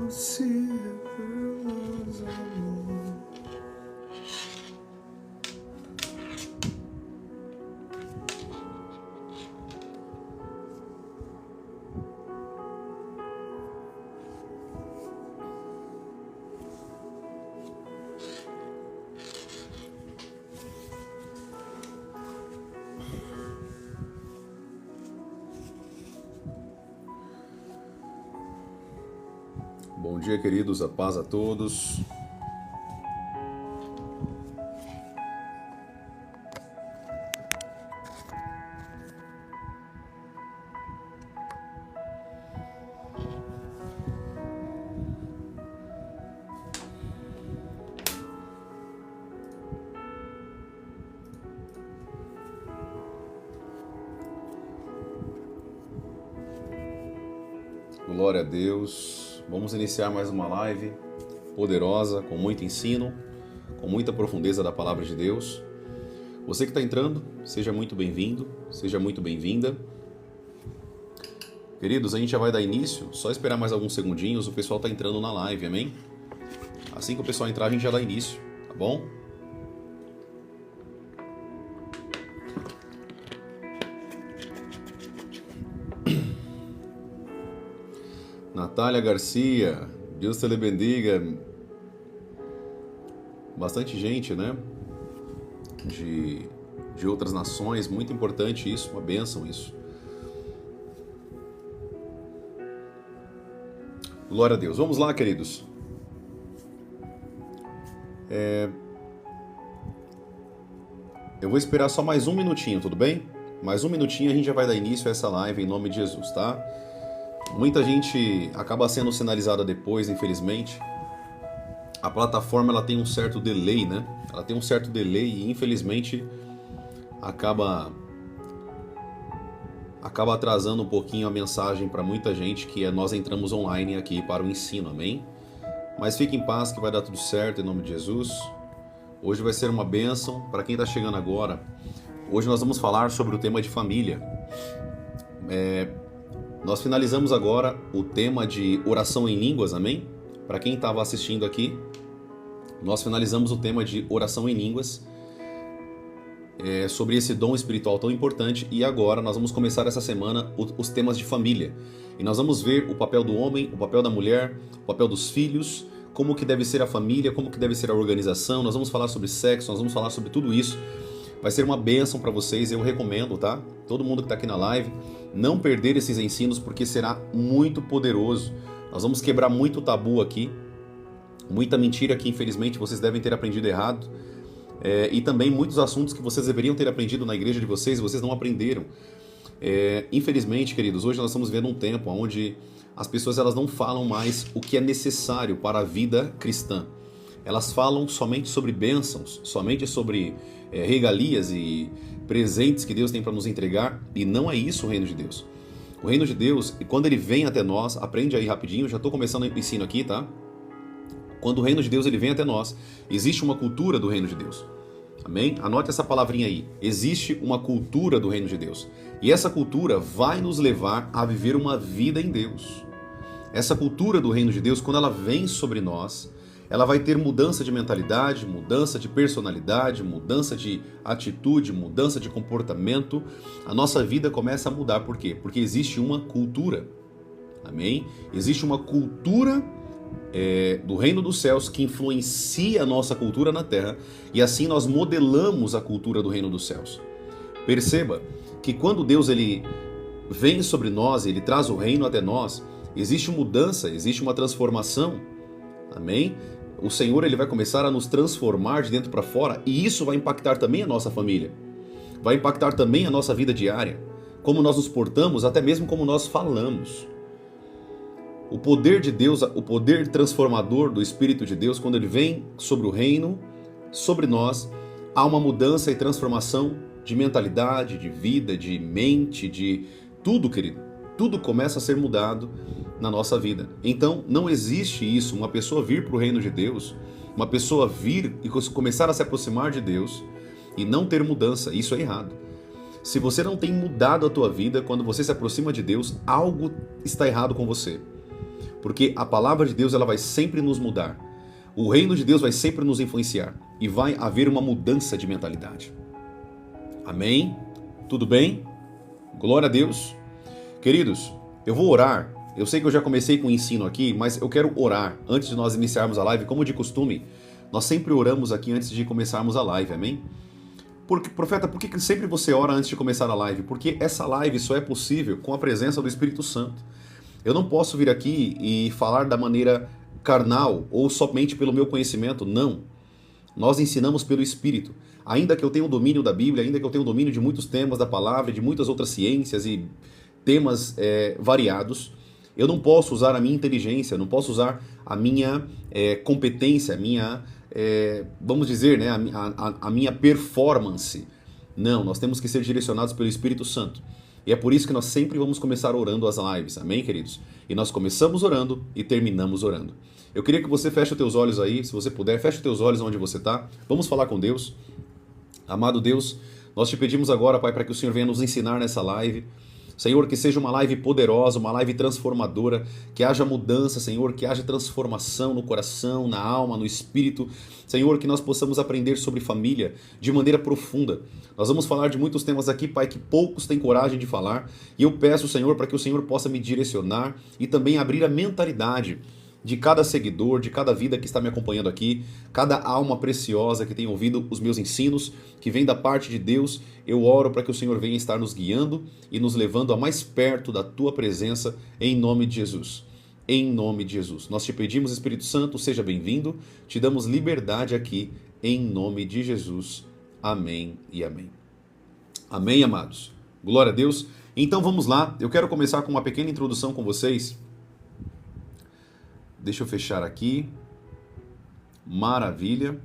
se revelas a mim. Bom dia, queridos, a paz a todos. Glória a Deus. Vamos iniciar mais uma live poderosa, com muito ensino, com muita profundeza da palavra de Deus. Você que está entrando, seja muito bem-vindo, seja muito bem-vinda. Queridos, a gente já vai dar início, só esperar mais alguns segundinhos, o pessoal está entrando na live, amém? Assim que o pessoal entrar, a gente já dá início, tá bom? Natália Garcia, Deus te bendiga. Bastante gente, né? De outras nações, muito importante isso, uma bênção isso. Glória a Deus. Vamos lá, queridos. Eu vou esperar só mais um minutinho, tudo bem? Mais um minutinho a gente já vai dar início a essa live em nome de Jesus, tá? Muita gente acaba sendo sinalizada depois, infelizmente. A plataforma ela tem um certo delay, né? Ela tem um certo delay e infelizmente acaba atrasando um pouquinho a mensagem para muita gente que nós entramos online aqui para o ensino, amém? Mas fique em paz que vai dar tudo certo em nome de Jesus. Hoje vai ser uma bênção para quem está chegando agora. Hoje nós vamos falar sobre o tema de família. Nós finalizamos agora o tema de oração em línguas, amém? Para quem estava assistindo aqui, nós finalizamos o tema de oração em línguas, sobre esse dom espiritual tão importante, e agora nós vamos começar essa semana os temas de família. E nós vamos ver o papel do homem, o papel da mulher, o papel dos filhos, como que deve ser a família, como que deve ser a organização, nós vamos falar sobre sexo, nós vamos falar sobre tudo isso. Vai ser uma bênção para vocês, eu recomendo, tá? Todo mundo que está aqui na live, não perder esses ensinos, porque será muito poderoso. Nós vamos quebrar muito tabu aqui, muita mentira que infelizmente vocês devem ter aprendido errado, e também muitos assuntos que vocês deveriam ter aprendido na igreja de vocês não aprenderam. Infelizmente, queridos, hoje nós estamos vivendo um tempo onde as pessoas elas não falam mais o que é necessário para a vida cristã. Elas falam somente sobre bênçãos, somente sobre regalias e presentes que Deus tem para nos entregar, e não é isso o reino de Deus. O reino de Deus, quando ele vem até nós, aprende aí rapidinho, já estou começando o ensino aqui, tá? Quando o reino de Deus ele vem até nós, existe uma cultura do reino de Deus. Amém? Anote essa palavrinha aí. Existe uma cultura do reino de Deus. E essa cultura vai nos levar a viver uma vida em Deus. Essa cultura do reino de Deus, quando ela vem sobre nós, ela vai ter mudança de mentalidade, mudança de personalidade, mudança de atitude, mudança de comportamento. A nossa vida começa a mudar. Por quê? Porque existe uma cultura. Amém? Existe uma cultura do reino dos céus que influencia a nossa cultura na terra, e assim nós modelamos a cultura do reino dos céus. Perceba que quando Deus ele vem sobre nós, ele traz o reino até nós, existe mudança, existe uma transformação. Amém? O Senhor ele vai começar a nos transformar de dentro para fora, e isso vai impactar também a nossa família. Vai impactar também a nossa vida diária, como nós nos portamos, até mesmo como nós falamos. O poder de Deus, o poder transformador do Espírito de Deus, quando ele vem sobre o reino, sobre nós, há uma mudança e transformação de mentalidade, de vida, de mente, de tudo, querido. Tudo começa a ser mudado na nossa vida. Então, não existe isso, uma pessoa vir para o reino de Deus, uma pessoa vir e começar a se aproximar de Deus e não ter mudança. Isso é errado. Se você não tem mudado a tua vida, quando você se aproxima de Deus, algo está errado com você. Porque a palavra de Deus ela vai sempre nos mudar. O reino de Deus vai sempre nos influenciar. E vai haver uma mudança de mentalidade. Amém? Tudo bem? Glória a Deus. Queridos, eu vou orar. Eu sei que eu já comecei com o ensino aqui, mas eu quero orar antes de nós iniciarmos a live. Como de costume, nós sempre oramos aqui antes de começarmos a live, amém? Porque, profeta, por que sempre você ora antes de começar a live? Porque essa live só é possível com a presença do Espírito Santo. Eu não posso vir aqui e falar da maneira carnal ou somente pelo meu conhecimento, não. Nós ensinamos pelo Espírito. Ainda que eu tenha o domínio da Bíblia, ainda que eu tenha o domínio de muitos temas da palavra, de muitas outras ciências e temas variados, eu não posso usar a minha inteligência, eu não posso usar a minha competência, a minha, vamos dizer, né, a minha performance. Não, nós temos que ser direcionados pelo Espírito Santo. E é por isso que nós sempre vamos começar orando as lives, amém, queridos? E nós começamos orando e terminamos orando. Eu queria que você feche os teus olhos aí, se você puder, feche os teus olhos onde você está. Vamos falar com Deus. Amado Deus, nós te pedimos agora, Pai, para que o Senhor venha nos ensinar nessa live. Senhor, que seja uma live poderosa, uma live transformadora, que haja mudança, Senhor, que haja transformação no coração, na alma, no espírito. Senhor, que nós possamos aprender sobre família de maneira profunda. Nós vamos falar de muitos temas aqui, Pai, que poucos têm coragem de falar. E eu peço, Senhor, para que o Senhor possa me direcionar e também abrir a mentalidade de cada seguidor, de cada vida que está me acompanhando aqui, cada alma preciosa que tem ouvido os meus ensinos, que vem da parte de Deus. Eu oro para que o Senhor venha estar nos guiando e nos levando a mais perto da Tua presença, em nome de Jesus. Em nome de Jesus. Nós te pedimos, Espírito Santo, seja bem-vindo, te damos liberdade aqui, em nome de Jesus. Amém e amém. Amém, amados. Glória a Deus. Então vamos lá, eu quero começar com uma pequena introdução com vocês. Deixa eu fechar aqui. Maravilha.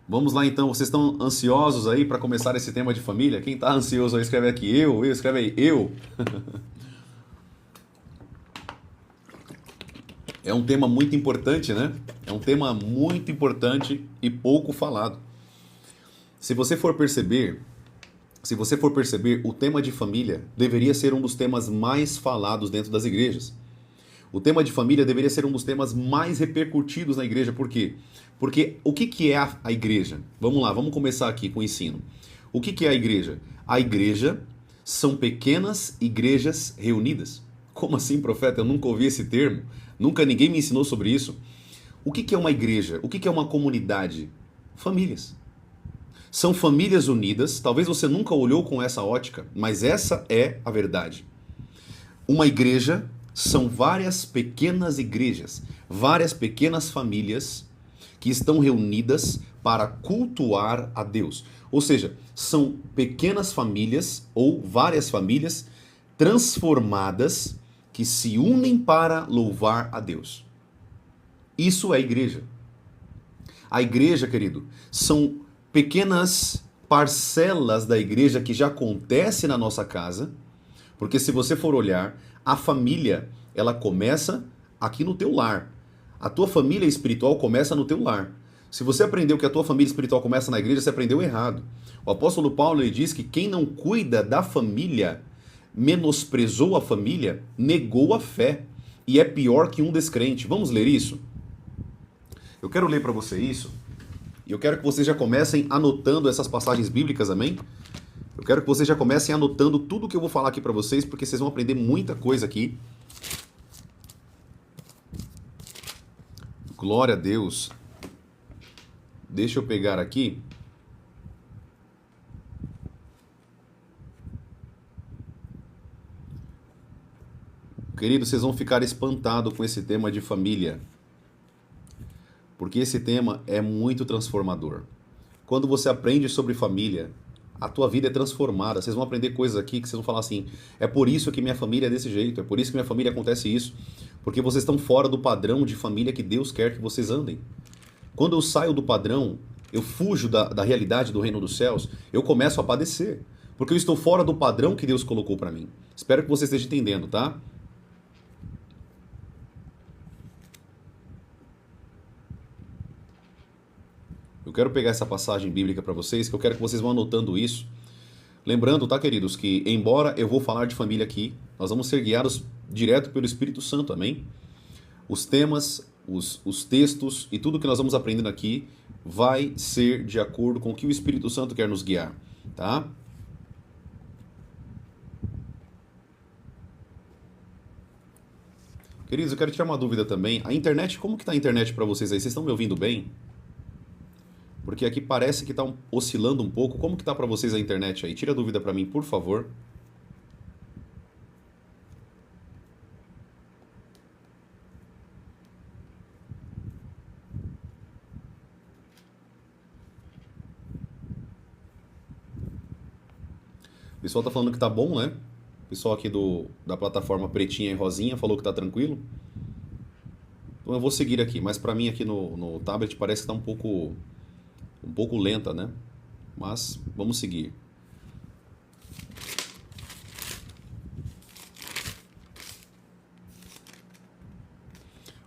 Vamos lá então, vocês estão ansiosos aí para começar esse tema de família? Quem está ansioso aí, escreve aqui escreve aí, eu. É um tema muito importante, né? É um tema muito importante e pouco falado. Se você for perceber, o tema de família deveria ser um dos temas mais falados dentro das igrejas. O tema de família deveria ser um dos temas mais repercutidos na igreja. Por quê? Porque o que é a igreja? Vamos lá, vamos começar aqui com o ensino. O que é a igreja? A igreja são pequenas igrejas reunidas. Como assim, profeta? Eu nunca ouvi esse termo. Nunca ninguém me ensinou sobre isso. O que é uma igreja? O que é uma comunidade? Famílias. São famílias unidas. Talvez você nunca olhou com essa ótica, mas essa é a verdade. Uma igreja são várias pequenas igrejas, várias pequenas famílias que estão reunidas para cultuar a Deus. Ou seja, são pequenas famílias ou várias famílias transformadas que se unem para louvar a Deus. Isso é igreja. A igreja, querido, são pequenas parcelas da igreja que já acontece na nossa casa, porque se você for olhar, a família, ela começa aqui no teu lar. A tua família espiritual começa no teu lar. Se você aprendeu que a tua família espiritual começa na igreja, você aprendeu errado. O apóstolo Paulo ele diz que quem não cuida da família, menosprezou a família, negou a fé e é pior que um descrente. Vamos ler isso? Eu quero ler para você isso e eu quero que vocês já comecem anotando essas passagens bíblicas, amém? Eu quero que vocês já comecem anotando tudo que eu vou falar aqui para vocês, porque vocês vão aprender muita coisa aqui. Glória a Deus. Deixa eu pegar aqui. Queridos, vocês vão ficar espantados com esse tema de família, porque esse tema é muito transformador. Quando você aprende sobre família, a tua vida é transformada. Vocês vão aprender coisas aqui que vocês vão falar assim, é por isso que minha família é desse jeito, é por isso que minha família acontece isso, porque vocês estão fora do padrão de família que Deus quer que vocês andem. Quando eu saio do padrão, eu fujo da realidade do reino dos céus, eu começo a padecer, porque eu estou fora do padrão que Deus colocou para mim. Espero que você esteja entendendo, tá? Eu quero pegar essa passagem bíblica para vocês, que eu quero que vocês vão anotando isso. Lembrando, tá, queridos, que embora eu vou falar de família aqui, nós vamos ser guiados direto pelo Espírito Santo, amém? Os temas, os textos e tudo que nós vamos aprendendo aqui vai ser de acordo com o que o Espírito Santo quer nos guiar, tá? Queridos, eu quero tirar uma dúvida também. A internet, como que tá a internet para vocês aí? Vocês estão me ouvindo bem? Porque aqui parece que tá oscilando um pouco. Como que tá para vocês a internet aí? Tira a dúvida para mim, por favor. O pessoal tá falando que tá bom, né? O pessoal aqui da plataforma pretinha e rosinha falou que tá tranquilo. Então eu vou seguir aqui, mas para mim aqui no tablet parece que tá um pouco lenta, né? Mas vamos seguir.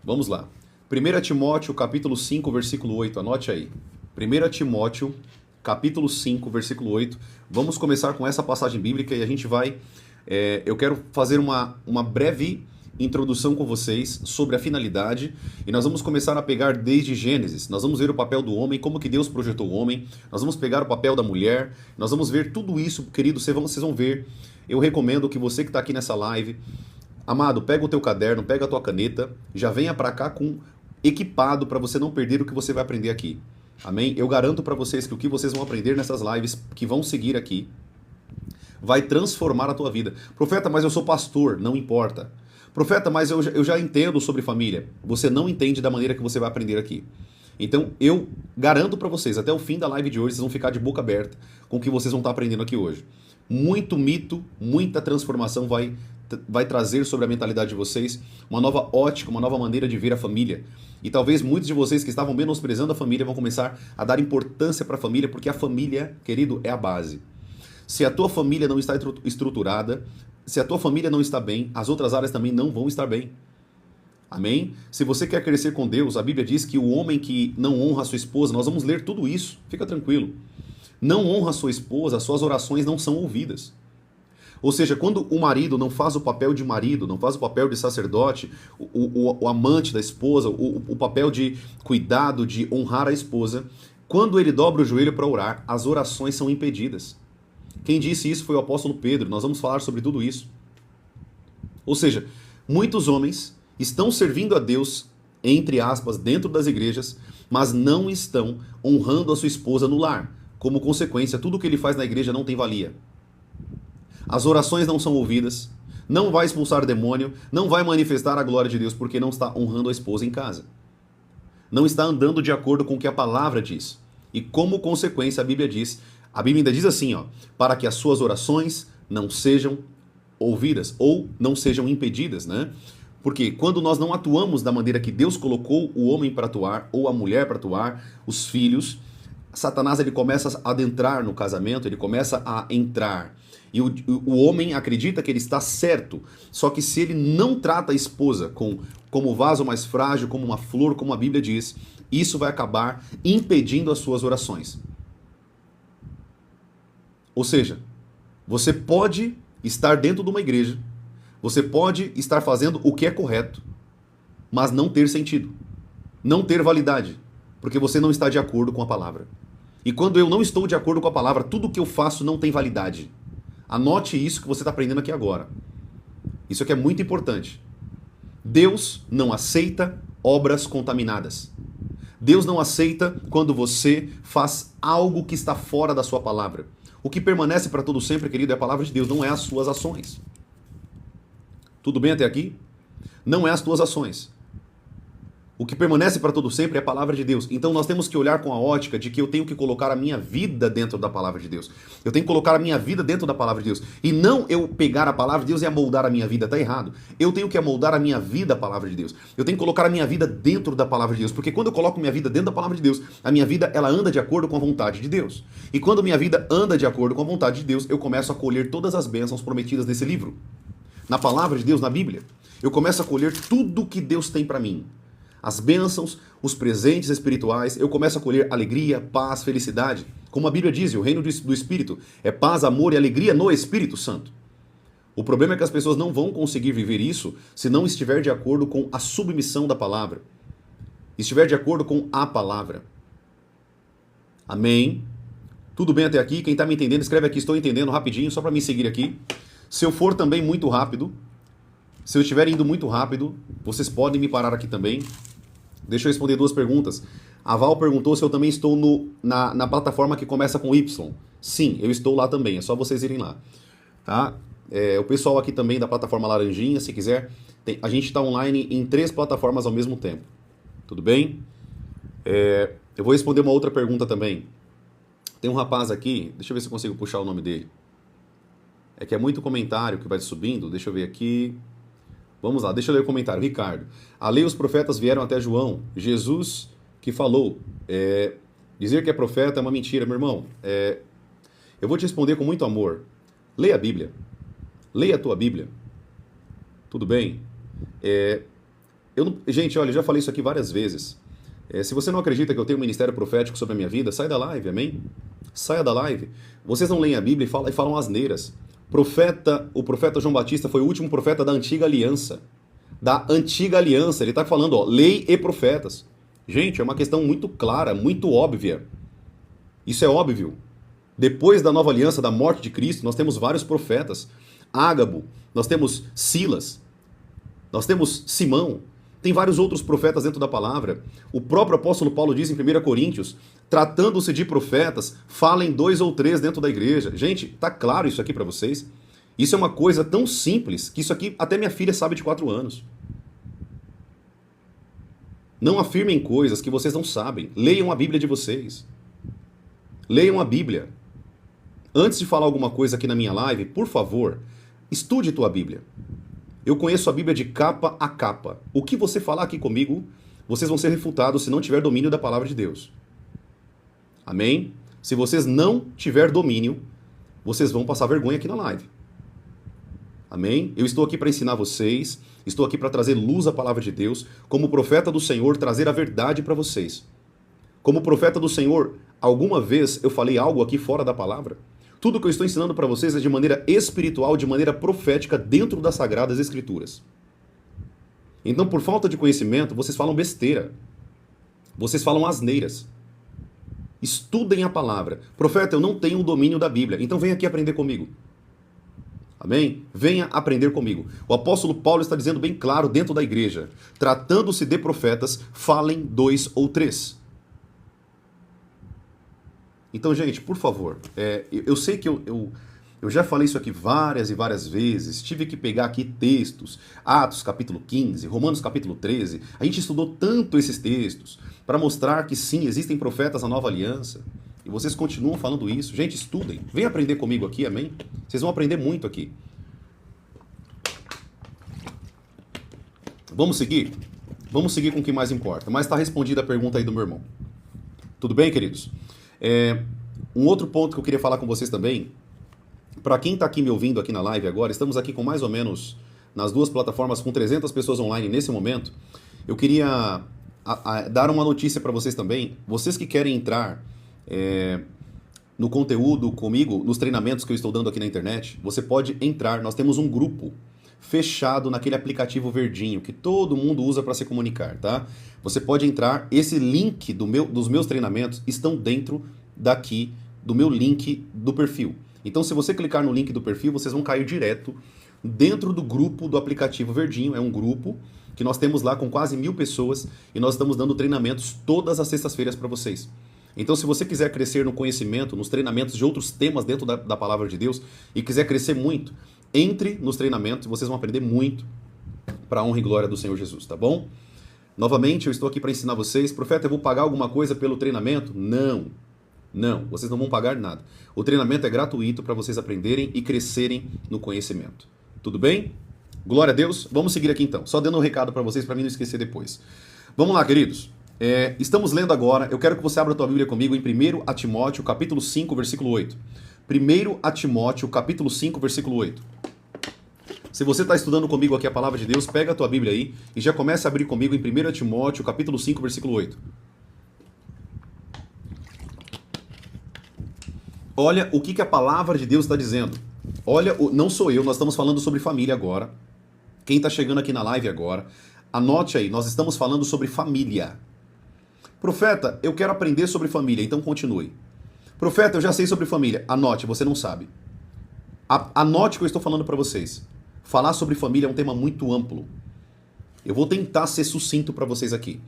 Vamos lá. 1 Timóteo, capítulo 5, versículo 8. Anote aí. 1 Timóteo, capítulo 5, versículo 8. Vamos começar com essa passagem bíblica e a gente vai... eu quero fazer uma breve introdução com vocês sobre a finalidade e nós vamos começar a pegar desde Gênesis. Nós vamos ver o papel do homem, como que Deus projetou o homem, nós vamos pegar o papel da mulher, nós vamos ver tudo isso, querido, vocês vão ver. Eu recomendo que você que está aqui nessa live, amado, pega o teu caderno, pega a tua caneta, já venha para cá equipado para você não perder o que você vai aprender aqui. Amém? Eu garanto para vocês que o que vocês vão aprender nessas lives que vão seguir aqui vai transformar a tua vida. Profeta, mas eu sou pastor, não importa. Profeta, mas eu já entendo sobre família. Você não entende da maneira que você vai aprender aqui. Então, eu garanto para vocês, até o fim da live de hoje, vocês vão ficar de boca aberta com o que vocês vão estar aprendendo aqui hoje. Muito mito, muita transformação vai trazer sobre a mentalidade de vocês, uma nova ótica, uma nova maneira de ver a família. E talvez muitos de vocês que estavam menosprezando a família vão começar a dar importância para a família, porque a família, querido, é a base. Se a tua família não está estruturada, se a tua família não está bem, as outras áreas também não vão estar bem. Amém? Se você quer crescer com Deus, a Bíblia diz que o homem que não honra a sua esposa, nós vamos ler tudo isso, fica tranquilo. Não honra a sua esposa, as suas orações não são ouvidas. Ou seja, quando o marido não faz o papel de marido, não faz o papel de sacerdote, o amante da esposa, o papel de cuidado, de honrar a esposa, quando ele dobra o joelho para orar, as orações são impedidas. Quem disse isso foi o apóstolo Pedro, nós vamos falar sobre tudo isso. Ou seja, muitos homens estão servindo a Deus, entre aspas, dentro das igrejas, mas não estão honrando a sua esposa no lar. Como consequência, tudo que ele faz na igreja não tem valia. As orações não são ouvidas, não vai expulsar demônio, não vai manifestar a glória de Deus porque não está honrando a esposa em casa. Não está andando de acordo com o que a palavra diz. E como consequência, a Bíblia ainda diz assim, ó, para que as suas orações não sejam ouvidas ou não sejam impedidas, né? Porque quando nós não atuamos da maneira que Deus colocou o homem para atuar ou a mulher para atuar, os filhos, Satanás ele começa a adentrar no casamento, ele começa a entrar. E o homem acredita que ele está certo, só que se ele não trata a esposa como vaso mais frágil, como uma flor, como a Bíblia diz, isso vai acabar impedindo as suas orações. Ou seja, você pode estar dentro de uma igreja, você pode estar fazendo o que é correto, mas não ter sentido, não ter validade, porque você não está de acordo com a palavra. E quando eu não estou de acordo com a palavra, tudo que eu faço não tem validade. Anote isso que você está aprendendo aqui agora. Isso aqui é muito importante. Deus não aceita obras contaminadas. Deus não aceita quando você faz algo que está fora da sua palavra. O que permanece para todo sempre, querido, é a palavra de Deus, não é as suas ações. Tudo bem até aqui? Não é as tuas ações. O que permanece para todo sempre é a palavra de Deus. Então nós temos que olhar com a ótica de que eu tenho que colocar a minha vida dentro da palavra de Deus. Eu tenho que colocar a minha vida dentro da palavra de Deus. E não eu pegar a palavra de Deus e amoldar a minha vida. Está errado. Eu tenho que amoldar a minha vida à palavra de Deus. Eu tenho que colocar a minha vida dentro da palavra de Deus. Porque quando eu coloco minha vida dentro da palavra de Deus, a minha vida ela anda de acordo com a vontade de Deus. E quando minha vida anda de acordo com a vontade de Deus, eu começo a colher todas as bênçãos prometidas nesse livro. Na palavra de Deus, na Bíblia. Eu começo a colher tudo que Deus tem para mim. As bênçãos, os presentes espirituais, eu começo a colher alegria, paz, felicidade. Como a Bíblia diz, o reino do Espírito é paz, amor e alegria no Espírito Santo. O problema é que as pessoas não vão conseguir viver isso se não estiver de acordo com a submissão da palavra. Estiver de acordo com a palavra. Amém? Tudo bem até aqui? Quem está me entendendo, escreve aqui, estou entendendo, rapidinho, só para me seguir aqui. Se eu for também muito rápido, se eu estiver indo muito rápido, vocês podem me parar aqui também. Deixa eu responder duas perguntas. A Val perguntou se eu também estou na plataforma que começa com Y. Sim, eu estou lá também, é só vocês irem lá. Tá? O pessoal aqui também da plataforma Laranjinha, se quiser, a gente está online em 3 plataformas ao mesmo tempo. Tudo bem? Eu vou responder uma outra pergunta também. Tem um rapaz aqui, deixa eu ver se eu consigo puxar o nome dele. É que é muito comentário que vai subindo, deixa eu ver aqui. Vamos lá, deixa eu ler o comentário. Ricardo. A lei e os profetas vieram até João. Jesus que falou. Dizer que é profeta é uma mentira, meu irmão. Eu vou te responder com muito amor. Leia a Bíblia. Leia a tua Bíblia. Tudo bem? Gente, olha, eu já falei isso aqui várias vezes. Se você não acredita que eu tenho um ministério profético sobre a minha vida, sai da live, amém? Saia da live. Vocês não leem a Bíblia e falam asneiras. O profeta João Batista foi o último profeta da antiga aliança. Da antiga aliança. Ele está falando, ó, lei e profetas. Gente, é uma questão muito clara, muito óbvia. Isso é óbvio. Depois da nova aliança, da morte de Cristo, nós temos vários profetas. Ágabo, nós temos Silas, nós temos Simão. Tem vários outros profetas dentro da palavra. O próprio apóstolo Paulo diz em 1 Coríntios, tratando-se de profetas, falem 2 ou 3 dentro da igreja. Gente, tá claro isso aqui para vocês? Isso é uma coisa tão simples que isso aqui até minha filha sabe de 4 anos. Não afirmem coisas que vocês não sabem. Leiam a Bíblia de vocês. Leiam a Bíblia. Antes de falar alguma coisa aqui na minha live, por favor, estude tua Bíblia. Eu conheço a Bíblia de capa a capa. O que você falar aqui comigo, vocês vão ser refutados se não tiver domínio da palavra de Deus. Amém? Se vocês não tiver domínio, vocês vão passar vergonha aqui na live. Amém? Eu estou aqui para ensinar vocês, estou aqui para trazer luz à palavra de Deus, como profeta do Senhor, trazer a verdade para vocês. Como profeta do Senhor, alguma vez eu falei algo aqui fora da palavra? Tudo que eu estou ensinando para vocês é de maneira espiritual, de maneira profética, dentro das Sagradas Escrituras. Então, por falta de conhecimento, vocês falam besteira. Vocês falam asneiras. Estudem a palavra. Profeta, eu não tenho o domínio da Bíblia, então vem aqui aprender comigo. Amém? Venha aprender comigo. O apóstolo Paulo está dizendo bem claro dentro da igreja. Tratando-se de profetas, falem 2 ou 3. Então, gente, por favor, eu sei que eu já falei isso aqui várias e várias vezes, tive que pegar aqui textos, Atos capítulo 15, Romanos capítulo 13, a gente estudou tanto esses textos para mostrar que sim, existem profetas na nova aliança, e vocês continuam falando isso. Gente, estudem, vem aprender comigo aqui, amém? Vocês vão aprender muito aqui. Vamos seguir? Vamos seguir com o que mais importa, mas está respondida a pergunta aí do meu irmão. Tudo bem, queridos? Um outro ponto que eu queria falar com vocês também, para quem está aqui me ouvindo aqui na live agora, estamos aqui com mais ou menos, nas 2 plataformas, com 300 pessoas online nesse momento. Eu queria dar uma notícia para vocês também. Vocês que querem entrar no conteúdo comigo, nos treinamentos que eu estou dando aqui na internet, você pode entrar. Nós temos um grupo fechado naquele aplicativo verdinho que todo mundo usa para se comunicar, tá? Você pode entrar, esse link dos meus treinamentos estão dentro daqui do meu link do perfil. Então, se você clicar no link do perfil, vocês vão cair direto dentro do grupo do aplicativo verdinho. É um grupo que nós temos lá com quase 1000 pessoas e nós estamos dando treinamentos todas as sextas-feiras para vocês. Então, se você quiser crescer no conhecimento, nos treinamentos de outros temas dentro da palavra de Deus e quiser crescer muito, entre nos treinamentos e vocês vão aprender muito para a honra e glória do Senhor Jesus, tá bom? Novamente, eu estou aqui para ensinar vocês. Profeta, eu vou pagar alguma coisa pelo treinamento? Não, vocês não vão pagar nada. O treinamento é gratuito para vocês aprenderem e crescerem no conhecimento. Tudo bem? Glória a Deus. Vamos seguir aqui então. Só dando um recado para vocês, para mim não esquecer depois. Vamos lá, queridos. Estamos lendo agora, eu quero que você abra a tua Bíblia comigo em 1 a Timóteo, capítulo 5, versículo 8. 1 a Timóteo, capítulo 5, versículo 8. Se você está estudando comigo aqui a palavra de Deus, pega a tua Bíblia aí e já começa a abrir comigo em 1 Timóteo, capítulo 5, versículo 8. Olha o que a palavra de Deus está dizendo. Olha, não sou eu, nós estamos falando sobre família agora. Quem está chegando aqui na live agora, anote aí, nós estamos falando sobre família. Profeta, eu quero aprender sobre família, então continue. Profeta, eu já sei sobre família. Anote, você não sabe. Anote o que eu estou falando para vocês. Falar sobre família é um tema muito amplo. Eu vou tentar ser sucinto para vocês aqui.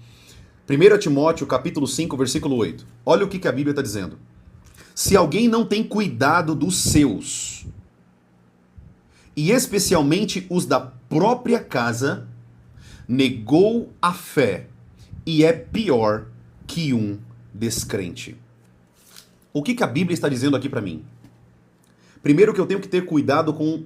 1 Timóteo, capítulo 5, versículo 8. Olha o que a Bíblia está dizendo. Se alguém não tem cuidado dos seus, e especialmente os da própria casa, negou a fé e é pior que um descrente. O que a Bíblia está dizendo aqui para mim? Primeiro que eu tenho que ter cuidado com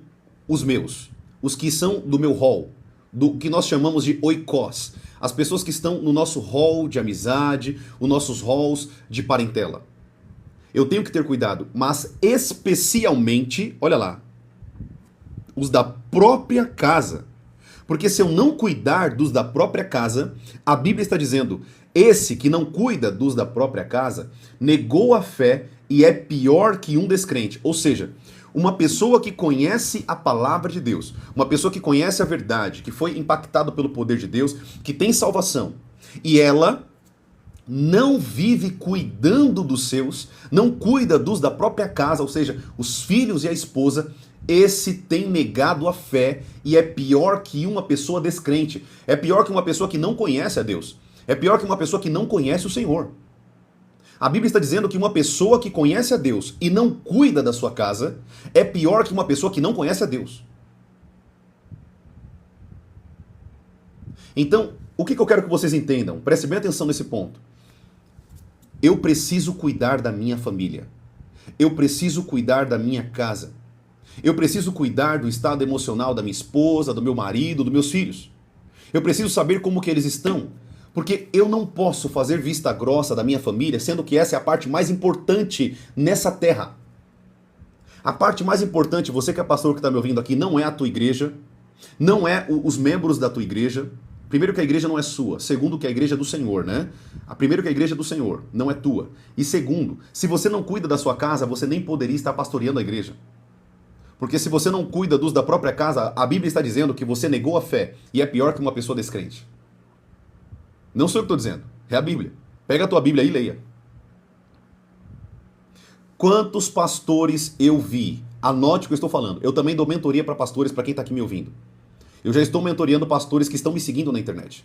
os meus, os que são do meu hall, do que nós chamamos de oikos, as pessoas que estão no nosso hall de amizade, os nossos halls de parentela. Eu tenho que ter cuidado, mas especialmente, olha lá, os da própria casa. Porque se eu não cuidar dos da própria casa, a Bíblia está dizendo, esse que não cuida dos da própria casa, negou a fé e é pior que um descrente. Ou seja, uma pessoa que conhece a palavra de Deus, uma pessoa que conhece a verdade, que foi impactada pelo poder de Deus, que tem salvação, e ela não vive cuidando dos seus, não cuida dos da própria casa, ou seja, os filhos e a esposa, esse tem negado a fé e é pior que uma pessoa descrente. É pior que uma pessoa que não conhece a Deus. É pior que uma pessoa que não conhece o Senhor. A Bíblia está dizendo que uma pessoa que conhece a Deus e não cuida da sua casa é pior que uma pessoa que não conhece a Deus. Então, o que eu quero que vocês entendam? Prestem bem atenção nesse ponto. Eu preciso cuidar da minha família. Eu preciso cuidar da minha casa. Eu preciso cuidar do estado emocional da minha esposa, do meu marido, dos meus filhos. Eu preciso saber como que eles estão. Porque eu não posso fazer vista grossa da minha família, sendo que essa é a parte mais importante nessa terra. A parte mais importante, você que é pastor que está me ouvindo aqui, não é a tua igreja, não é os membros da tua igreja. Primeiro que a igreja não é sua. Segundo que a igreja é do Senhor, né? Primeiro que a igreja é do Senhor, não é tua. E segundo, se você não cuida da sua casa, você nem poderia estar pastoreando a igreja. Porque se você não cuida dos da própria casa, a Bíblia está dizendo que você negou a fé e é pior que uma pessoa descrente. Não sou eu que estou dizendo, é a Bíblia. Pega a tua Bíblia aí e leia. Quantos pastores eu vi? Anote o que eu estou falando. Eu também dou mentoria para pastores, para quem está aqui me ouvindo. Eu já estou mentoreando pastores que estão me seguindo na internet.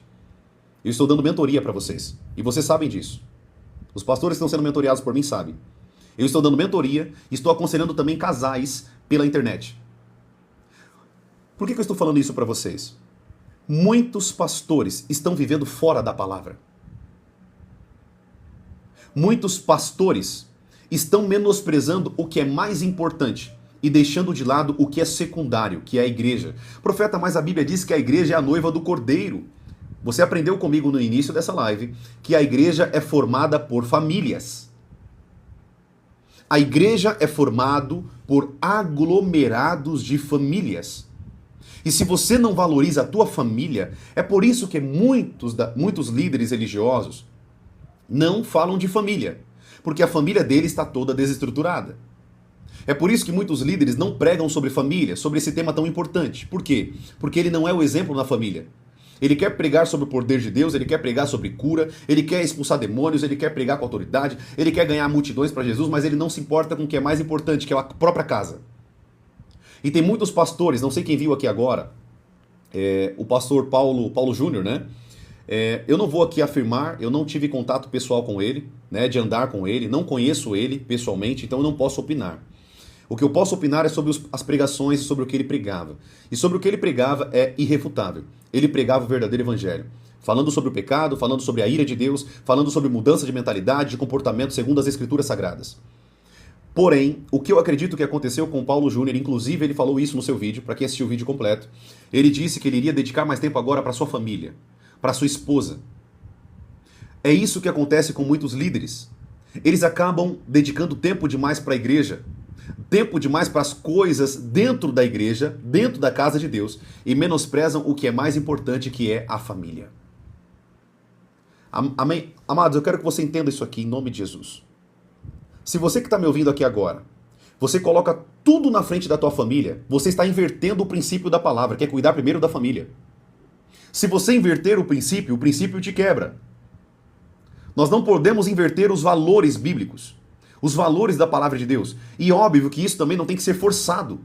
Eu estou dando mentoria para vocês. E vocês sabem disso. Os pastores que estão sendo mentoreados por mim sabem. Eu estou dando mentoria e estou aconselhando também casais pela internet. Por que eu estou falando isso para vocês? Muitos pastores estão vivendo fora da palavra. Muitos pastores estão menosprezando o que é mais importante e deixando de lado o que é secundário, que é a igreja. Profeta, mas a Bíblia diz que a igreja é a noiva do Cordeiro. Você aprendeu comigo no início dessa live que a igreja é formada por famílias. A igreja é formada por aglomerados de famílias. E se você não valoriza a tua família, é por isso que muitos líderes religiosos não falam de família, porque a família dele está toda desestruturada. É por isso que muitos líderes não pregam sobre família, sobre esse tema tão importante. Por quê? Porque ele não é o exemplo na família. Ele quer pregar sobre o poder de Deus, ele quer pregar sobre cura, ele quer expulsar demônios, ele quer pregar com autoridade, ele quer ganhar multidões para Jesus, mas ele não se importa com o que é mais importante, que é a própria casa. E tem muitos pastores, não sei quem viu aqui agora, o pastor Paulo Júnior, né? Eu não vou aqui afirmar, eu não tive contato pessoal com ele, né, de andar com ele, não conheço ele pessoalmente, então eu não posso opinar. O que eu posso opinar é sobre as pregações e sobre o que ele pregava. E sobre o que ele pregava é irrefutável. Ele pregava o verdadeiro evangelho. Falando sobre o pecado, falando sobre a ira de Deus, falando sobre mudança de mentalidade, de comportamento segundo as escrituras sagradas. Porém, o que eu acredito que aconteceu com o Paulo Júnior, inclusive ele falou isso no seu vídeo, para quem assistiu o vídeo completo, ele disse que ele iria dedicar mais tempo agora para sua família, para sua esposa. É isso que acontece com muitos líderes. Eles acabam dedicando tempo demais para a igreja, tempo demais para as coisas dentro da igreja, dentro da casa de Deus, e menosprezam o que é mais importante, que é a família. Amém? Amados, eu quero que você entenda isso aqui em nome de Jesus. Se você que está me ouvindo aqui agora, Você coloca tudo na frente da tua família, você está invertendo o princípio da palavra, que é cuidar primeiro da família. Se você inverter o princípio te quebra. Nós não podemos inverter os valores bíblicos, os valores da palavra de Deus. E óbvio que isso também não tem que ser forçado.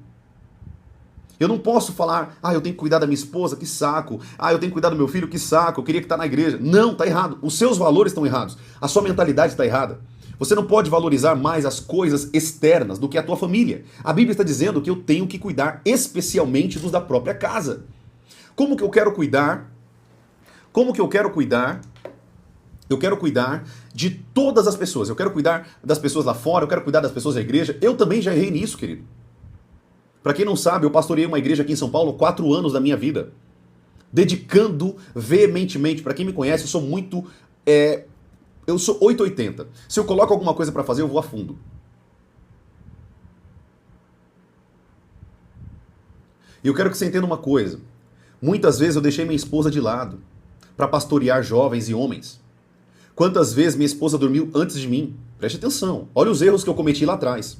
Eu não posso falar, eu tenho que cuidar da minha esposa, que saco. Eu tenho que cuidar do meu filho, que saco. Eu queria que tá na igreja. Não, tá errado. Os seus valores estão errados. A sua mentalidade está errada. Você não pode valorizar mais as coisas externas do que a tua família. A Bíblia está dizendo que eu tenho que cuidar especialmente dos da própria casa. Como que eu quero cuidar? Como que eu quero cuidar? Eu quero cuidar de todas as pessoas. Eu quero cuidar das pessoas lá fora, eu quero cuidar das pessoas da igreja. Eu também já errei nisso, querido. Para quem não sabe, eu pastoreei uma igreja aqui em São Paulo 4 anos da minha vida. Dedicando veementemente. Para quem me conhece, eu sou muito... eu sou 880. Se eu coloco alguma coisa para fazer, eu vou a fundo. E eu quero que você entenda uma coisa. Muitas vezes eu deixei minha esposa de lado para pastorear jovens e homens. Quantas vezes minha esposa dormiu antes de mim? Preste atenção. Olha os erros que eu cometi lá atrás.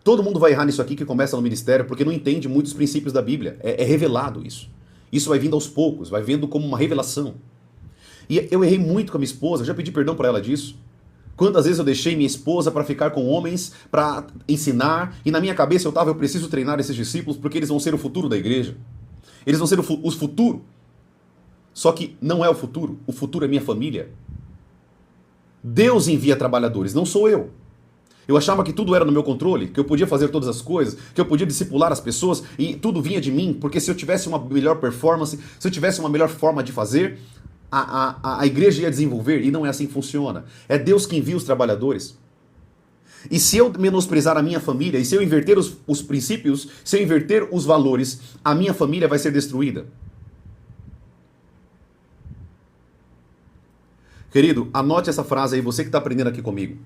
Todo mundo vai errar nisso aqui que começa no ministério porque não entende muitos princípios da Bíblia. É revelado isso. Isso vai vindo aos poucos, vai vendo como uma revelação. E eu errei muito com a minha esposa, já pedi perdão para ela disso. Quantas vezes eu deixei minha esposa para ficar com homens, para ensinar, e na minha cabeça eu preciso treinar esses discípulos porque eles vão ser o futuro da igreja. Eles vão ser o futuro. Só que não é o futuro é minha família. Deus envia trabalhadores, não sou eu. Eu achava que tudo era no meu controle, que eu podia fazer todas as coisas, que eu podia discipular as pessoas e tudo vinha de mim, porque se eu tivesse uma melhor performance, se eu tivesse uma melhor forma de fazer, a igreja ia desenvolver, e não é assim que funciona. É Deus que envia os trabalhadores. E se eu menosprezar a minha família, e se eu inverter os princípios, se eu inverter os valores, a minha família vai ser destruída. Querido, anote essa frase aí, você que está aprendendo aqui comigo.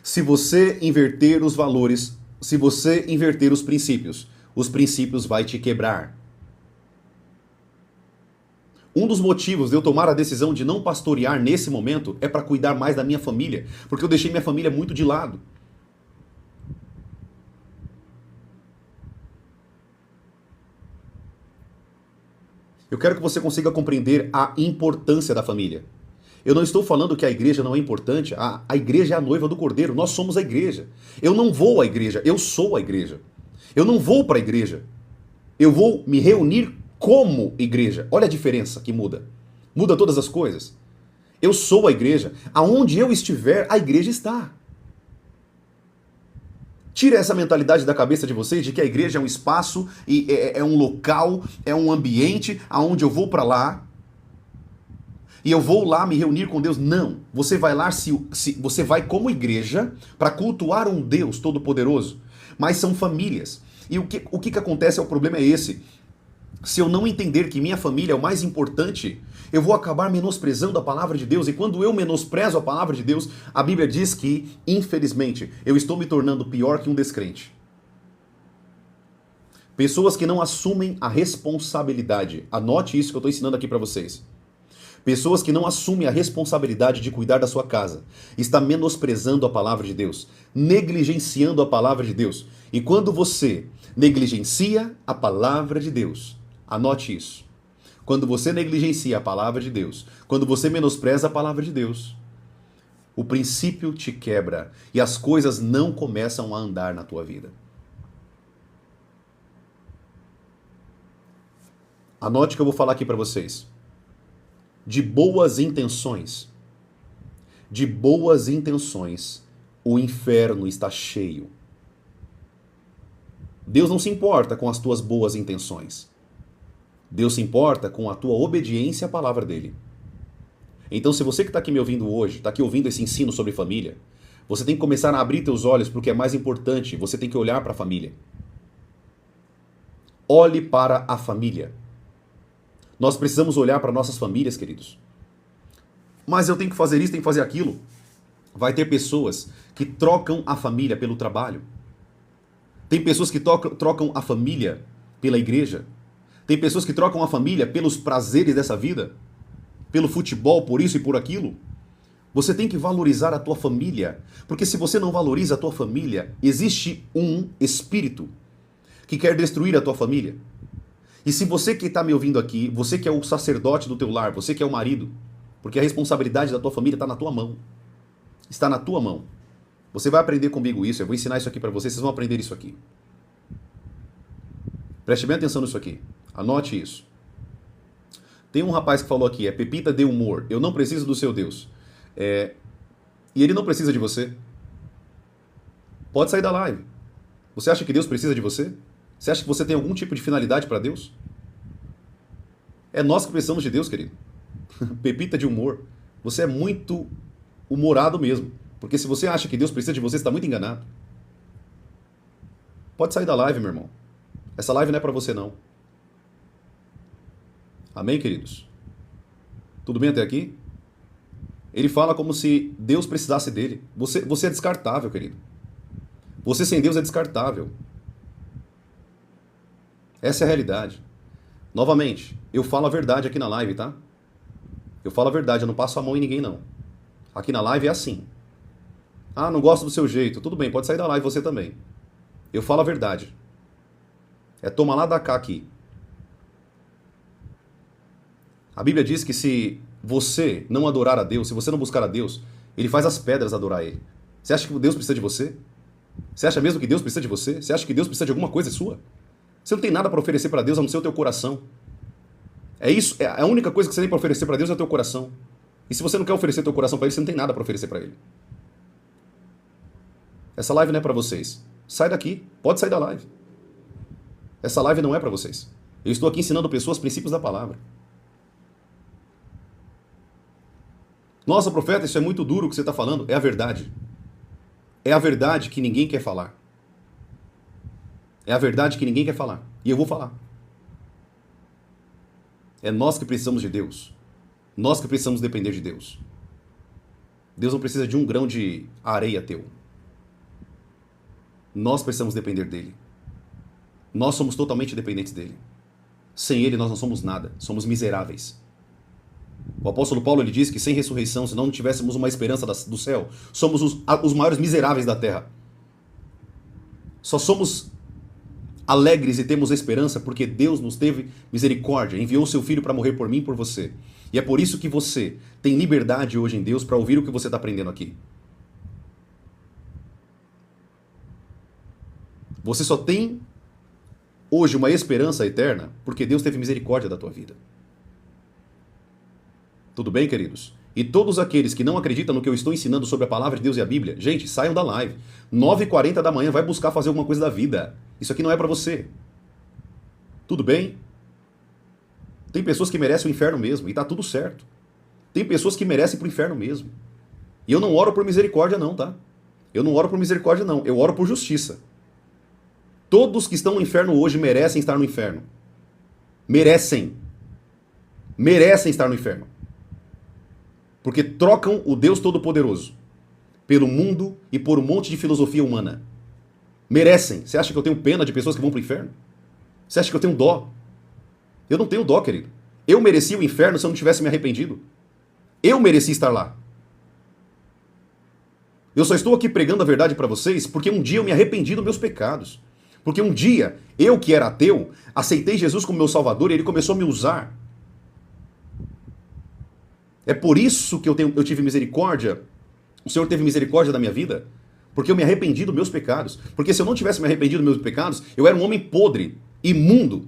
Se você inverter os valores, se você inverter os princípios vai te quebrar. Um dos motivos de eu tomar a decisão de não pastorear nesse momento é para cuidar mais da minha família, porque eu deixei minha família muito de lado. Eu quero que você consiga compreender a importância da família. Eu não estou falando que a igreja não é importante. A igreja é a noiva do Cordeiro. Nós somos a igreja. Eu não vou à igreja, eu sou a igreja. Eu não vou para a igreja. Eu vou me reunir como igreja. Olha a diferença que muda. Muda todas as coisas. Eu sou a igreja. Aonde eu estiver, a igreja está. Tira essa mentalidade da cabeça de vocês de que a igreja é um espaço, e é um local, é um ambiente aonde eu vou para lá e eu vou lá me reunir com Deus. Não. Você vai lá, você vai como igreja para cultuar um Deus todo-poderoso. Mas são famílias. E o que acontece, o problema é esse. Se eu não entender que minha família é o mais importante, eu vou acabar menosprezando a palavra de Deus. E quando eu menosprezo a palavra de Deus, a Bíblia diz que, infelizmente, eu estou me tornando pior que um descrente. Pessoas que não assumem a responsabilidade. Anote isso que eu estou ensinando aqui para vocês. Pessoas que não assumem a responsabilidade de cuidar da sua casa, está menosprezando a palavra de Deus, negligenciando a palavra de Deus. E quando você negligencia a palavra de Deus, anote isso. Quando você negligencia a palavra de Deus, quando você menospreza a palavra de Deus, o princípio te quebra e as coisas não começam a andar na tua vida. Anote o que eu vou falar aqui para vocês. De boas intenções, o inferno está cheio. Deus não se importa com as tuas boas intenções. Deus se importa com a tua obediência à palavra dele. Então, se você que está aqui me ouvindo hoje, está aqui ouvindo esse ensino sobre família, você tem que começar a abrir teus olhos para o que é mais importante. Você tem que olhar para a família. Olhe para a família. Nós precisamos olhar para nossas famílias, queridos. Mas eu tenho que fazer isso, tenho que fazer aquilo. Vai ter pessoas que trocam a família pelo trabalho. Tem pessoas que trocam a família pela igreja. Tem pessoas que trocam a família pelos prazeres dessa vida. Pelo futebol, por isso e por aquilo. Você tem que valorizar a tua família, porque se você não valoriza a tua família, existe um espírito que quer destruir a tua família. E se você que está me ouvindo aqui, você que é o sacerdote do teu lar, você que é o marido, porque a responsabilidade da tua família está na tua mão. Está na tua mão. Você vai aprender comigo isso, eu vou ensinar isso aqui para vocês, vocês vão aprender isso aqui. Preste bem atenção nisso aqui. Anote isso. Tem um rapaz que falou aqui, Pepita de humor, eu não preciso do seu Deus. E ele não precisa de você. Pode sair da live. Você acha que Deus precisa de você? Você acha que você tem algum tipo de finalidade para Deus? É nós que precisamos de Deus, querido. Pepita de humor. Você é muito humorado mesmo. Porque se você acha que Deus precisa de você, você está muito enganado. Pode sair da live, meu irmão. Essa live não é para você, não. Amém, queridos? Tudo bem até aqui? Ele fala como se Deus precisasse dele. Você é descartável, querido. Você sem Deus é descartável. Essa é a realidade. Novamente, eu falo a verdade aqui na live, tá? Eu falo a verdade, eu não passo a mão em ninguém, não. Aqui na live é assim. Ah, não gosto do seu jeito. Tudo bem, pode sair da live você também. Eu falo a verdade. É toma lá da cá aqui. A Bíblia diz que se você não adorar a Deus, se você não buscar a Deus, Ele faz as pedras adorar Ele. Você acha que Deus precisa de você? Você acha mesmo que Deus precisa de você? Você acha que Deus precisa de alguma coisa sua? Você não tem nada para oferecer para Deus a não ser o teu coração. É isso, é a única coisa que você tem para oferecer para Deus é o teu coração. E se você não quer oferecer teu coração para Ele, você não tem nada para oferecer para Ele. Essa live não é para vocês. Sai daqui, pode sair da live. Essa live não é para vocês. Eu estou aqui ensinando pessoas princípios da palavra. Nossa, profeta, isso é muito duro o que você está falando. É a verdade. É a verdade que ninguém quer falar. É a verdade que ninguém quer falar. E eu vou falar. É nós que precisamos de Deus. Nós que precisamos depender de Deus. Deus não precisa de um grão de areia teu. Nós precisamos depender dele. Nós somos totalmente dependentes dele. Sem ele nós não somos nada. Somos miseráveis. O apóstolo Paulo ele diz que sem ressurreição, se não tivéssemos uma esperança do céu, somos os maiores miseráveis da terra. Só somos alegres e temos esperança porque Deus nos teve misericórdia, enviou o seu Filho para morrer por mim e por você. E é por isso que você tem liberdade hoje em Deus para ouvir o que você está aprendendo aqui. Você só tem hoje uma esperança eterna porque Deus teve misericórdia da tua vida. Tudo bem, queridos? E todos aqueles que não acreditam no que eu estou ensinando sobre a palavra de Deus e a Bíblia, gente, saiam da live. 9h40 da manhã, vai buscar fazer alguma coisa da vida. Isso aqui não é para você. Tudo bem? Tem pessoas que merecem o inferno mesmo, e tá tudo certo. Tem pessoas que merecem pro inferno mesmo. E eu não oro por misericórdia não, tá? Eu não oro por misericórdia não, eu oro por justiça. Todos que estão no inferno hoje merecem estar no inferno. Merecem. Merecem estar no inferno. Porque trocam o Deus Todo-Poderoso pelo mundo e por um monte de filosofia humana. Merecem. Você acha que eu tenho pena de pessoas que vão para o inferno? Você acha que eu tenho dó? Eu não tenho dó, querido. Eu merecia o inferno se eu não tivesse me arrependido. Eu mereci estar lá. Eu só estou aqui pregando a verdade para vocês porque um dia eu me arrependi dos meus pecados. Porque um dia, eu que era ateu, aceitei Jesus como meu Salvador e Ele começou a me usar. É por isso que eu tive misericórdia, o Senhor teve misericórdia da minha vida, porque eu me arrependi dos meus pecados. Porque se eu não tivesse me arrependido dos meus pecados, eu era um homem podre, imundo,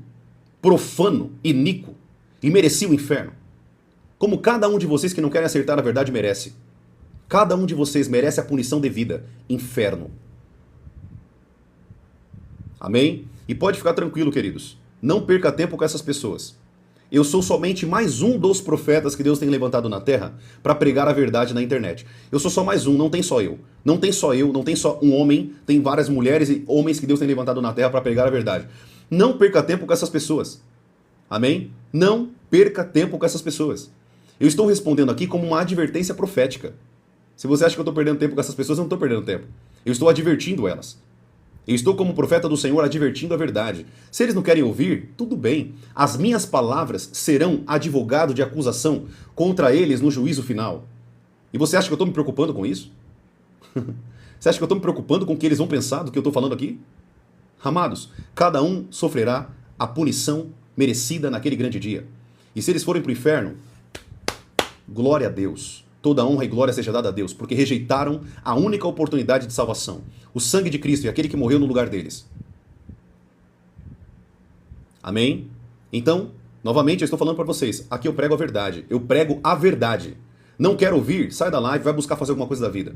profano, iníquo, e merecia o inferno. Como cada um de vocês que não querem acertar a verdade merece. Cada um de vocês merece a punição devida, inferno. Amém? E pode ficar tranquilo, queridos. Não perca tempo com essas pessoas. Eu sou somente mais um dos profetas que Deus tem levantado na terra para pregar a verdade na internet. Eu sou só mais um, não tem só eu. Não tem só eu, não tem só um homem, tem várias mulheres e homens que Deus tem levantado na terra para pregar a verdade. Não perca tempo com essas pessoas. Amém? Não perca tempo com essas pessoas. Eu estou respondendo aqui como uma advertência profética. Se você acha que eu estou perdendo tempo com essas pessoas, eu não estou perdendo tempo. Eu estou advertindo elas. Eu estou como profeta do Senhor advertindo a verdade. Se eles não querem ouvir, tudo bem. As minhas palavras serão advogado de acusação contra eles no juízo final. E você acha que eu estou me preocupando com isso? Você acha que eu estou me preocupando com o que eles vão pensar do que eu estou falando aqui? Amados, cada um sofrerá a punição merecida naquele grande dia. E se eles forem para o inferno, glória a Deus. Toda honra e glória seja dada a Deus, porque rejeitaram a única oportunidade de salvação. O sangue de Cristo e aquele que morreu no lugar deles. Amém? Então, novamente eu estou falando para vocês, aqui eu prego a verdade. Eu prego a verdade. Não quer ouvir? Sai da live, vai buscar fazer alguma coisa da vida.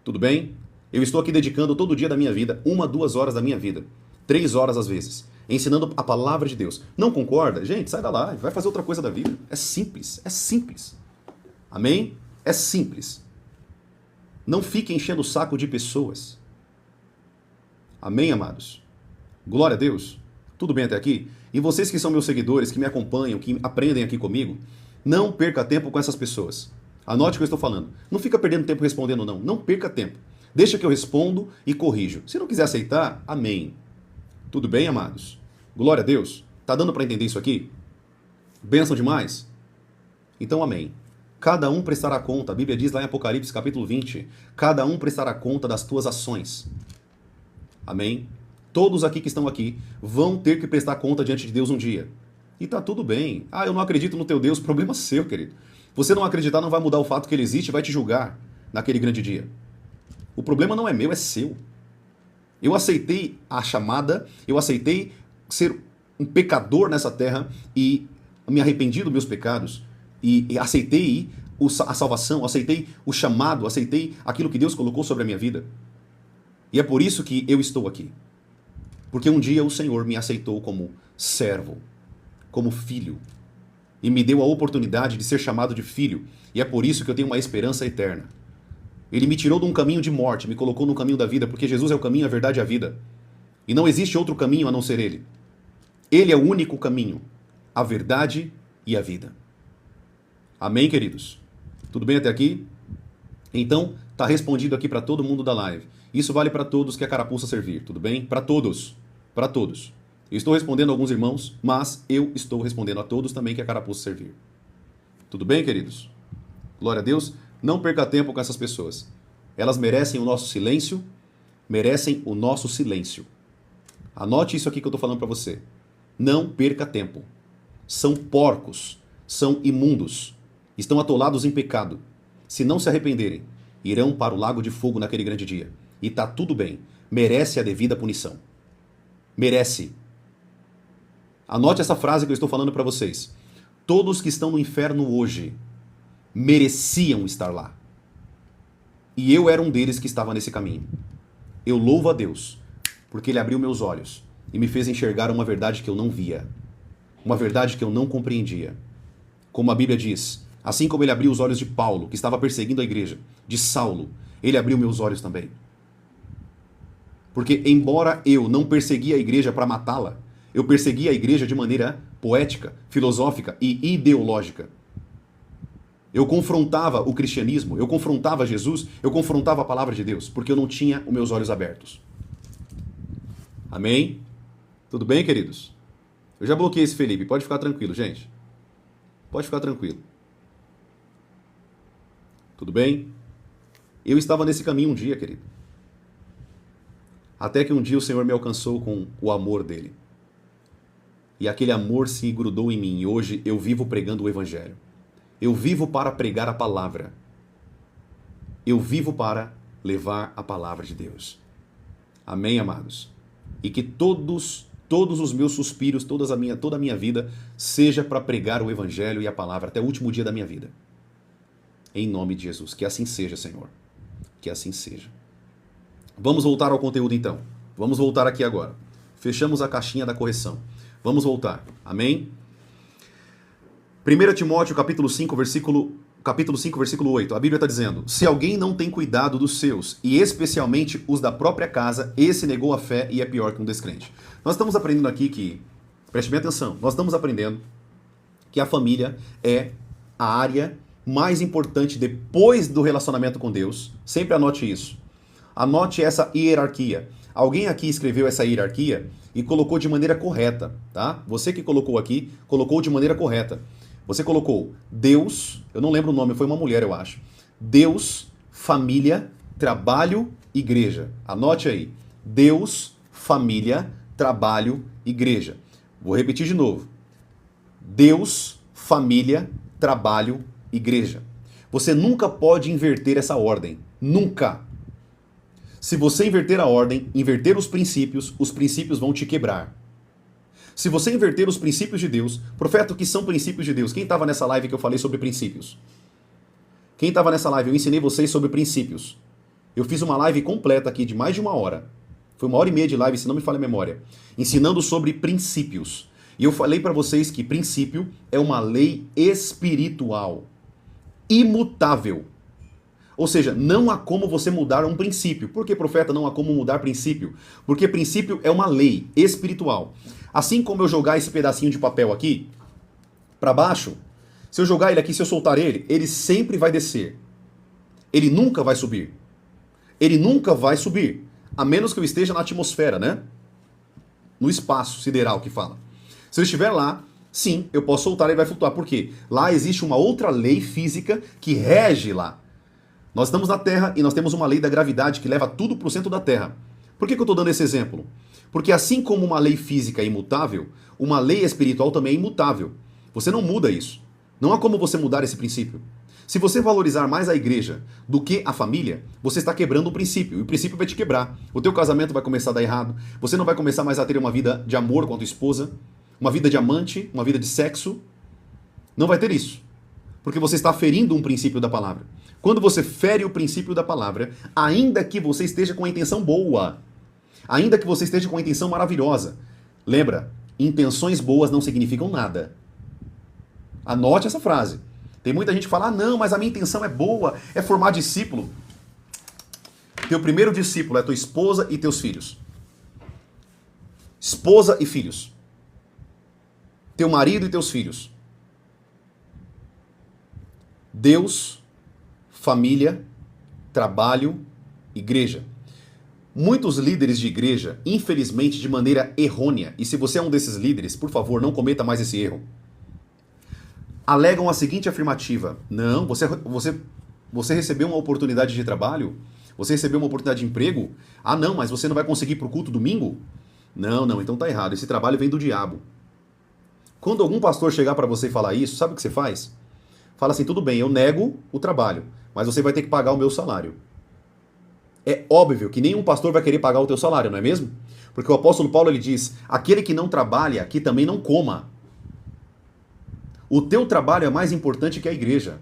Tudo bem? Eu estou aqui dedicando todo dia da minha vida, 1, 2 horas da minha vida. 3 horas às vezes. Ensinando a palavra de Deus. Não concorda? Gente, sai da live, vai fazer outra coisa da vida. É simples, é simples. Amém? É simples. Não fique enchendo o saco de pessoas. Amém, amados? Glória a Deus. Tudo bem até aqui? E vocês que são meus seguidores, que me acompanham, que aprendem aqui comigo, não perca tempo com essas pessoas. Anote o que eu estou falando. Não fica perdendo tempo respondendo não. Não perca tempo. Deixa que eu respondo e corrijo. Se não quiser aceitar, amém. Tudo bem, amados? Glória a Deus. Tá dando para entender isso aqui? Bênção demais? Então, amém. Cada um prestará conta. A Bíblia diz lá em Apocalipse, capítulo 20, cada um prestará conta das tuas ações. Amém? Todos aqui que estão aqui vão ter que prestar conta diante de Deus um dia. E tá tudo bem. Ah, eu não acredito no teu Deus. Problema seu, querido. Você não acreditar não vai mudar o fato que ele existe e vai te julgar naquele grande dia. O problema não é meu, é seu. Eu aceitei a chamada, eu aceitei ser um pecador nessa terra e me arrependi dos meus pecados e aceitei a salvação, aceitei o chamado, aceitei aquilo que Deus colocou sobre a minha vida. E é por isso que eu estou aqui. Porque um dia o Senhor me aceitou como servo, como filho, e me deu a oportunidade de ser chamado de filho, e é por isso que eu tenho uma esperança eterna. Ele me tirou de um caminho de morte, me colocou no caminho da vida, porque Jesus é o caminho, a verdade e a vida. E não existe outro caminho a não ser Ele. Ele é o único caminho, a verdade e a vida. Amém, queridos? Tudo bem até aqui? Então, está respondido aqui para todo mundo da live. Isso vale para todos que a carapuça servir, tudo bem? Para todos. Para todos. Eu estou respondendo a alguns irmãos, mas eu estou respondendo a todos também que a carapuça servir. Tudo bem, queridos? Glória a Deus. Não perca tempo com essas pessoas. Elas merecem o nosso silêncio, merecem o nosso silêncio. Anote isso aqui que eu estou falando para você. Não perca tempo. São porcos, são imundos, estão atolados em pecado. Se não se arrependerem, irão para o lago de fogo naquele grande dia. E tá tudo bem. Merece a devida punição. Merece. Anote essa frase que eu estou falando para vocês. Todos que estão no inferno hoje mereciam estar lá. E eu era um deles que estava nesse caminho. Eu louvo a Deus, porque Ele abriu meus olhos e me fez enxergar uma verdade que eu não via. Uma verdade que eu não compreendia. Como a Bíblia diz, assim como Ele abriu os olhos de Paulo, que estava perseguindo a igreja, de Saulo, Ele abriu meus olhos também. Porque embora eu não persegui a igreja para matá-la, eu persegui a igreja de maneira poética, filosófica e ideológica. Eu confrontava o cristianismo, eu confrontava Jesus, eu confrontava a palavra de Deus, porque eu não tinha os meus olhos abertos. Amém? Tudo bem, queridos? Eu já bloqueei esse Felipe, pode ficar tranquilo, gente. Pode ficar tranquilo. Tudo bem? Eu estava nesse caminho um dia, querido. Até que um dia o Senhor me alcançou com o amor dele. E aquele amor se grudou em mim, e hoje eu vivo pregando o Evangelho. Eu vivo para pregar a palavra. Eu vivo para levar a palavra de Deus. Amém, amados? E que todos os meus suspiros, toda a minha vida, seja para pregar o Evangelho e a palavra até o último dia da minha vida. Em nome de Jesus. Que assim seja, Senhor. Que assim seja. Vamos voltar ao conteúdo então. Vamos voltar aqui agora. Fechamos a caixinha da correção. Vamos voltar. Amém? 1 Timóteo capítulo 5, versículo 8. A Bíblia está dizendo: se alguém não tem cuidado dos seus, e especialmente os da própria casa, esse negou a fé e é pior que um descrente. Nós estamos aprendendo aqui que, preste bem atenção, nós estamos aprendendo que a família é a área mais importante depois do relacionamento com Deus. Sempre anote isso. Anote essa hierarquia. Alguém aqui escreveu essa hierarquia e colocou de maneira correta, tá? Você que colocou aqui, colocou de maneira correta. Você colocou Deus, eu não lembro o nome, foi uma mulher, eu acho. Deus, família, trabalho, igreja. Anote aí. Deus, família, trabalho, igreja. Vou repetir de novo. Deus, família, trabalho, igreja. Você nunca pode inverter essa ordem. Nunca. Se você inverter a ordem, inverter os princípios vão te quebrar. Se você inverter os princípios de Deus, profeta, o que são princípios de Deus? Quem estava nessa live que eu falei sobre princípios? Quem estava nessa live? Eu ensinei vocês sobre princípios. Eu fiz uma live completa aqui de mais de 1 hora. Foi 1h30 de live, se não me falha a memória. Ensinando sobre princípios. E eu falei para vocês que princípio é uma lei espiritual. Imutável. Ou seja, não há como você mudar um princípio. Por que, profeta, não há como mudar princípio? Porque princípio é uma lei espiritual. Assim como eu jogar esse pedacinho de papel aqui para baixo, se eu jogar ele aqui, se eu soltar ele, ele sempre vai descer. Ele nunca vai subir. Ele nunca vai subir. A menos que eu esteja na atmosfera, né? No espaço sideral que fala. Se eu estiver lá, sim, eu posso soltar e ele vai flutuar. Por quê? Lá existe uma outra lei física que rege lá. Nós estamos na Terra e nós temos uma lei da gravidade que leva tudo para o centro da Terra. Por que eu estou dando esse exemplo? Porque assim como uma lei física é imutável, uma lei espiritual também é imutável. Você não muda isso. Não há como você mudar esse princípio. Se você valorizar mais a igreja do que a família, você está quebrando o princípio. E o princípio vai te quebrar. O teu casamento vai começar a dar errado. Você não vai começar mais a ter uma vida de amor com a tua esposa, uma vida de amante, uma vida de sexo. Não vai ter isso. Porque você está ferindo um princípio da palavra. Quando você fere o princípio da palavra, ainda que você esteja com a intenção boa, ainda que você esteja com a intenção maravilhosa, lembra, intenções boas não significam nada. Anote essa frase. Tem muita gente que fala, não, mas a minha intenção é boa, é formar discípulo. Teu primeiro discípulo é tua esposa e teus filhos. Esposa e filhos. Teu marido e teus filhos. Deus, família, trabalho, igreja. Muitos líderes de igreja, infelizmente de maneira errônea, e se você é um desses líderes, por favor, não cometa mais esse erro, alegam a seguinte afirmativa: não, você recebeu uma oportunidade de trabalho? Você recebeu uma oportunidade de emprego? Ah, não, mas você não vai conseguir ir para o culto domingo? Não, então tá errado, esse trabalho vem do diabo. Quando algum pastor chegar para você e falar isso, sabe o que você faz? Fala assim, tudo bem, eu nego o trabalho, mas você vai ter que pagar o meu salário. É óbvio que nenhum pastor vai querer pagar o teu salário, não é mesmo? Porque o apóstolo Paulo ele diz, aquele que não trabalha, que também não coma. O teu trabalho é mais importante que a igreja.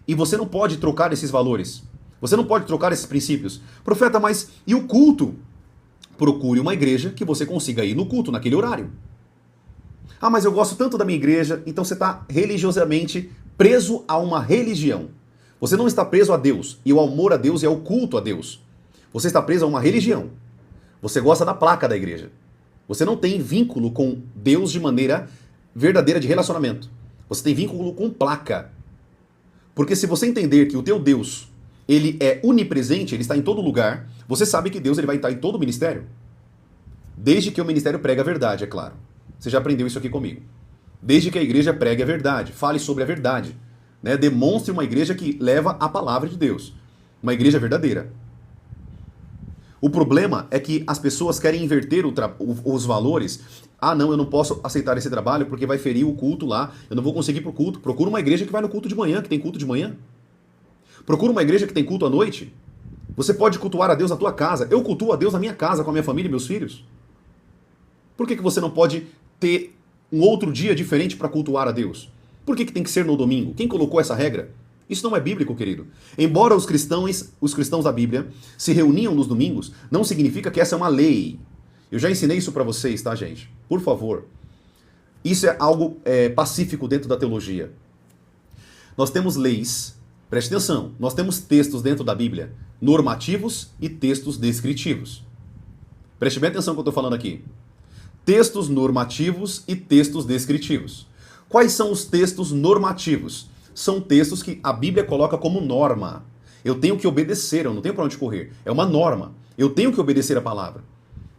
E você não pode trocar esses valores. Você não pode trocar esses princípios. Profeta, mas e o culto? Procure uma igreja que você consiga ir no culto, naquele horário. Ah, mas eu gosto tanto da minha igreja, então você está religiosamente preso a uma religião. Você não está preso a Deus, e o amor a Deus é o culto a Deus. Você está preso a uma religião. Você gosta da placa da igreja. Você não tem vínculo com Deus de maneira verdadeira de relacionamento. Você tem vínculo com placa. Porque se você entender que o teu Deus, ele é onipresente, ele está em todo lugar, você sabe que Deus ele vai estar em todo o ministério. Desde que o ministério pregue a verdade, é claro. Você já aprendeu isso aqui comigo. Desde que a igreja pregue a verdade, fale sobre a verdade. Né? Demonstre uma igreja que leva a palavra de Deus. Uma igreja verdadeira. O problema é que as pessoas querem inverter os valores. Ah, não, eu não posso aceitar esse trabalho porque vai ferir o culto lá. Eu não vou conseguir ir pro culto. Procura uma igreja que vai no culto de manhã, que tem culto de manhã. Procura uma igreja que tem culto à noite. Você pode cultuar a Deus na tua casa. Eu cultuo a Deus na minha casa, com a minha família e meus filhos. Por que você não pode ter um outro dia diferente para cultuar a Deus? Por que tem que ser no domingo? Quem colocou essa regra? Isso não é bíblico, querido. Embora os cristãos da Bíblia se reuniam nos domingos, não significa que essa é uma lei. Eu já ensinei isso para vocês, tá, gente? Por favor. Isso é algo pacífico dentro da teologia. Nós temos leis, preste atenção, nós temos textos dentro da Bíblia, normativos e textos descritivos. Preste bem atenção no que eu estou falando aqui. Textos normativos e textos descritivos. Quais são os textos normativos? São textos que a Bíblia coloca como norma. Eu tenho que obedecer, eu não tenho para onde correr. É uma norma. Eu tenho que obedecer a palavra.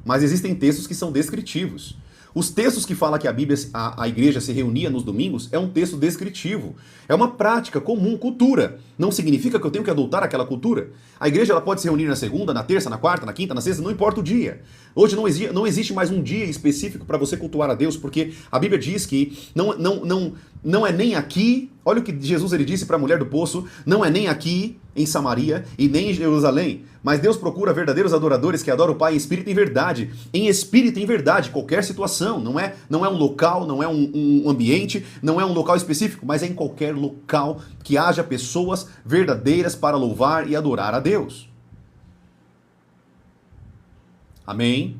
Mas existem textos que são descritivos. Os textos que falam que a igreja se reunia nos domingos é um texto descritivo. É uma prática comum, cultura. Não significa que eu tenho que adotar aquela cultura. A igreja ela pode se reunir na segunda, na terça, na quarta, na quinta, na sexta, não importa o dia. Hoje não existe mais um dia específico para você cultuar a Deus, porque a Bíblia diz que não é nem aqui, olha o que Jesus ele disse para a mulher do poço, não é nem aqui em Samaria e nem em Jerusalém, mas Deus procura verdadeiros adoradores que adoram o Pai em espírito e em verdade, qualquer situação, não é um local, não é um ambiente, não é um local específico, mas é em qualquer local que haja pessoas verdadeiras para louvar e adorar a Deus. Amém?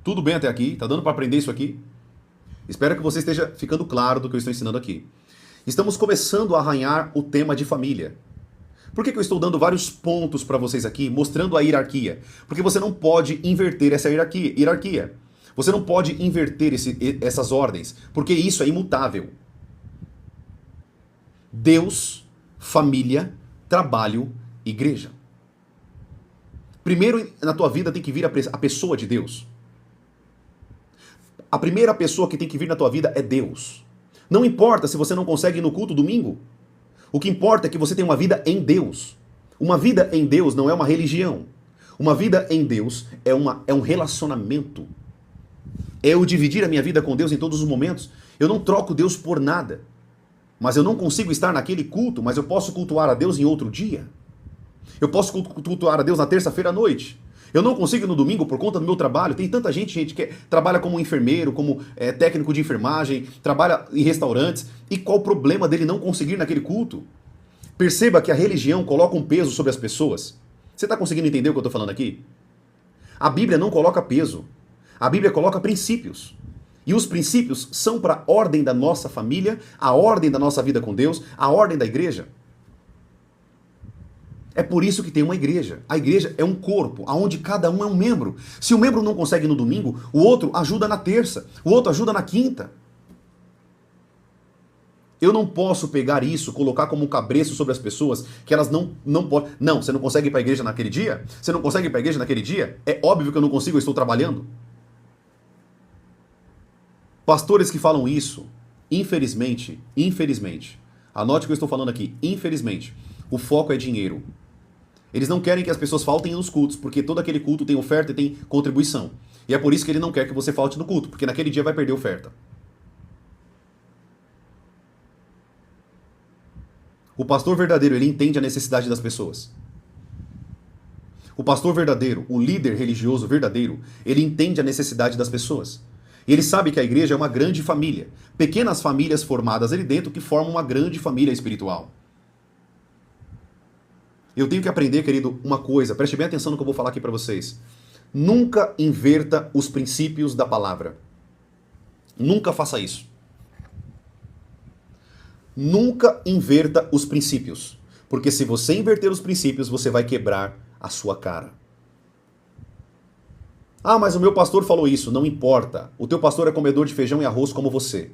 Tudo bem até aqui? Tá dando para aprender isso aqui? Espero que você esteja ficando claro do que eu estou ensinando aqui. Estamos começando a arranhar o tema de família. Por que eu estou dando vários pontos para vocês aqui, mostrando a hierarquia? Porque você não pode inverter essa hierarquia. Você não pode inverter essas ordens, porque isso é imutável. Deus, família, trabalho, igreja. Primeiro na tua vida tem que vir a pessoa de Deus. A primeira pessoa que tem que vir na tua vida é Deus. Não importa se você não consegue ir no culto domingo. O que importa é que você tem uma vida em Deus. Uma vida em Deus não é uma religião. Uma vida em Deus é um relacionamento. É eu dividir a minha vida com Deus em todos os momentos. Eu não troco Deus por nada. Mas eu não consigo estar naquele culto, mas eu posso cultuar a Deus em outro dia. Eu posso cultuar a Deus na terça-feira à noite. Eu não consigo no domingo por conta do meu trabalho. Tem tanta gente que trabalha como enfermeiro, como técnico de enfermagem, trabalha em restaurantes. E qual o problema dele não conseguir naquele culto? Perceba que a religião coloca um peso sobre as pessoas. Você está conseguindo entender o que eu estou falando aqui? A Bíblia não coloca peso. A Bíblia coloca princípios. E os princípios são para a ordem da nossa família, a ordem da nossa vida com Deus, a ordem da igreja. É por isso que tem uma igreja. A igreja é um corpo, onde cada um é um membro. Se o membro não consegue no domingo, o outro ajuda na terça, o outro ajuda na quinta. Eu não posso pegar isso, colocar como um cabresto sobre as pessoas, que elas não podem. Não, você não consegue ir para a igreja naquele dia? Você não consegue ir para a igreja naquele dia? É óbvio que eu não consigo, eu estou trabalhando. Pastores que falam isso, infelizmente, anote o que eu estou falando aqui, infelizmente, o foco é dinheiro. Eles não querem que as pessoas faltem nos cultos, porque todo aquele culto tem oferta e tem contribuição. E é por isso que ele não quer que você falte no culto, porque naquele dia vai perder oferta. O pastor verdadeiro, ele entende a necessidade das pessoas. O pastor verdadeiro, o líder religioso verdadeiro, ele entende a necessidade das pessoas. E ele sabe que a igreja é uma grande família. Pequenas famílias formadas ali dentro que formam uma grande família espiritual. Eu tenho que aprender, querido, uma coisa. Preste bem atenção no que eu vou falar aqui para vocês. Nunca inverta os princípios da palavra. Nunca faça isso. Nunca inverta os princípios. Porque se você inverter os princípios, você vai quebrar a sua cara. Ah, mas o meu pastor falou isso. Não importa. O teu pastor é comedor de feijão e arroz como você.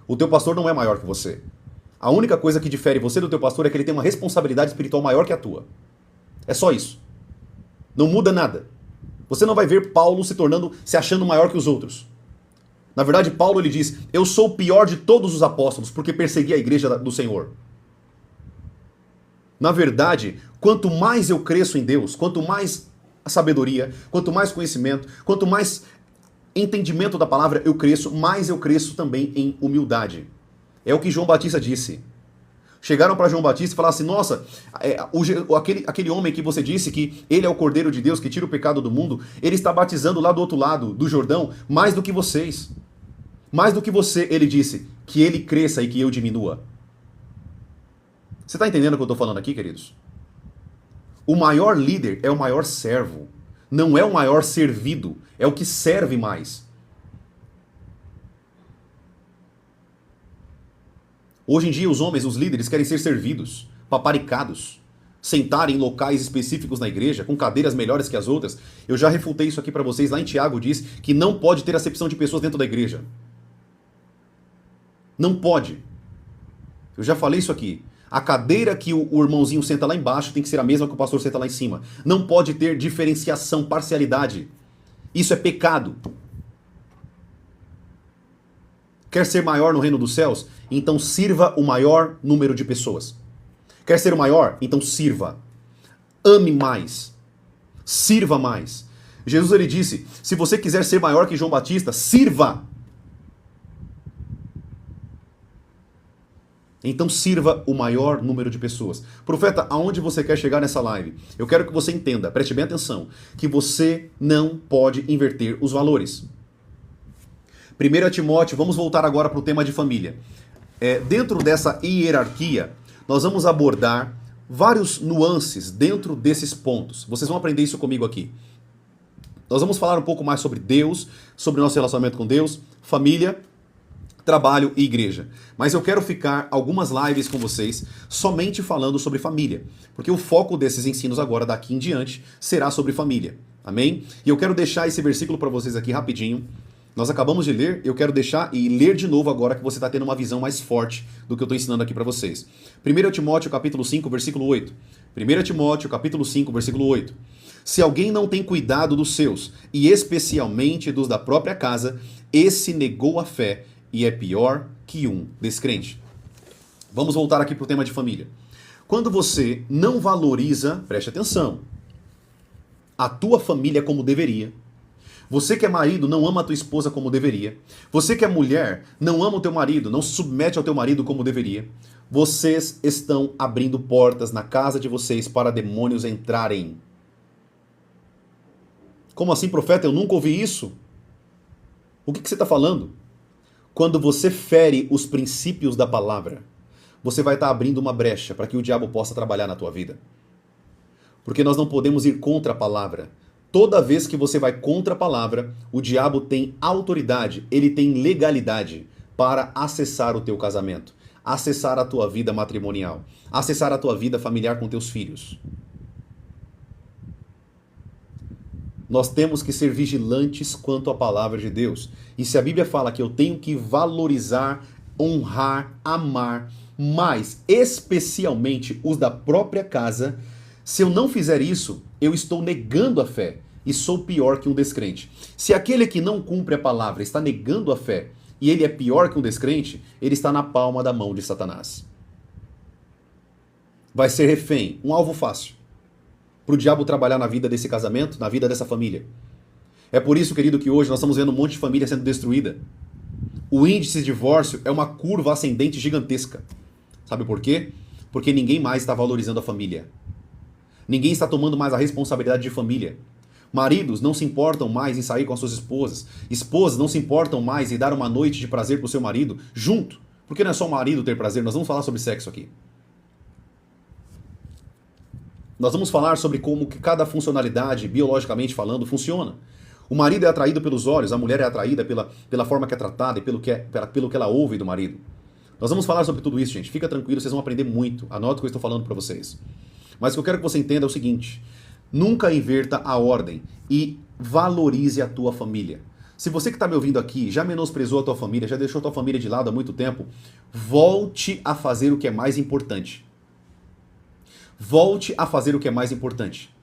O teu pastor não é maior que você. A única coisa que difere você do teu pastor é que ele tem uma responsabilidade espiritual maior que a tua. É só isso. Não muda nada. Você não vai ver Paulo se achando maior que os outros. Na verdade, Paulo ele diz, eu sou o pior de todos os apóstolos porque persegui a igreja do Senhor. Na verdade, quanto mais eu cresço em Deus, quanto mais sabedoria, quanto mais conhecimento, quanto mais entendimento da palavra mais eu cresço também em humildade. É o que João Batista disse. Chegaram para João Batista e falaram assim, nossa, aquele homem que você disse que ele é o Cordeiro de Deus que tira o pecado do mundo, ele está batizando lá do outro lado do Jordão mais do que vocês. Mais do que você, ele disse, que ele cresça e que eu diminua. Você está entendendo o que eu estou falando aqui, queridos? O maior líder é o maior servo. Não é o maior servido, é o que serve mais. Hoje em dia, os homens, os líderes, querem ser servidos, paparicados, sentarem em locais específicos na igreja, com cadeiras melhores que as outras. Eu já refutei isso aqui para vocês. Lá em Tiago diz que não pode ter acepção de pessoas dentro da igreja. Não pode. Eu já falei isso aqui. A cadeira que o irmãozinho senta lá embaixo tem que ser a mesma que o pastor senta lá em cima. Não pode ter diferenciação, parcialidade. Isso é pecado. Quer ser maior no reino dos céus? Então sirva o maior número de pessoas. Quer ser o maior? Então sirva. Ame mais. Sirva mais. Jesus ele disse, se você quiser ser maior que João Batista, sirva. Então sirva o maior número de pessoas. Profeta, aonde você quer chegar nessa live? Eu quero que você entenda, preste bem atenção, que você não pode inverter os valores. 1 Timóteo, vamos voltar agora para o tema de família. Dentro dessa hierarquia, nós vamos abordar vários nuances dentro desses pontos. Vocês vão aprender isso comigo aqui. Nós vamos falar um pouco mais sobre Deus, sobre o nosso relacionamento com Deus, família, trabalho e igreja. Mas eu quero ficar algumas lives com vocês somente falando sobre família. Porque o foco desses ensinos agora, daqui em diante, será sobre família. Amém? E eu quero deixar esse versículo para vocês aqui rapidinho. Nós acabamos de ler, eu quero deixar e ler de novo agora que você está tendo uma visão mais forte do que eu estou ensinando aqui para vocês. 1 Timóteo capítulo 5, versículo 8. 1 Timóteo capítulo 5, versículo 8. Se alguém não tem cuidado dos seus, e especialmente dos da própria casa, esse negou a fé e é pior que um descrente. Vamos voltar aqui para o tema de família. Quando você não valoriza, preste atenção, a tua família como deveria, você que é marido não ama a tua esposa como deveria, você que é mulher não ama o teu marido, não se submete ao teu marido como deveria, vocês estão abrindo portas na casa de vocês para demônios entrarem. Como assim, profeta? Eu nunca ouvi isso. O que você está falando? Quando você fere os princípios da palavra, você vai estar abrindo uma brecha para que o diabo possa trabalhar na tua vida. Porque nós não podemos ir contra a palavra. Toda vez que você vai contra a palavra, o diabo tem autoridade, ele tem legalidade para acessar o teu casamento, acessar a tua vida matrimonial, acessar a tua vida familiar com teus filhos. Nós temos que ser vigilantes quanto à palavra de Deus. E se a Bíblia fala que eu tenho que valorizar, honrar, amar, mas especialmente os da própria casa, se eu não fizer isso, eu estou negando a fé e sou pior que um descrente. Se aquele que não cumpre a palavra está negando a fé e ele é pior que um descrente, ele está na palma da mão de Satanás. Vai ser refém, um alvo fácil, para o diabo trabalhar na vida desse casamento, na vida dessa família. É por isso, querido, que hoje nós estamos vendo um monte de família sendo destruída. O índice de divórcio é uma curva ascendente gigantesca. Sabe por quê? Porque ninguém mais está valorizando a família. Ninguém está tomando mais a responsabilidade de família. Maridos não se importam mais em sair com as suas esposas. Esposas não se importam mais em dar uma noite de prazer para o seu marido junto. Porque não é só o marido ter prazer, nós vamos falar sobre sexo aqui. Nós vamos falar sobre como que cada funcionalidade, biologicamente falando, funciona. O marido é atraído pelos olhos, a mulher é atraída pela forma que é tratada e pelo que ela ouve do marido. Nós vamos falar sobre tudo isso, gente. Fica tranquilo, vocês vão aprender muito. Anota o que eu estou falando para vocês. Mas o que eu quero que você entenda é o seguinte: nunca inverta a ordem e valorize a tua família. Se você que está me ouvindo aqui já menosprezou a tua família, já deixou a tua família de lado há muito tempo, volte a fazer o que é mais importante. Volte a fazer o que é mais importante.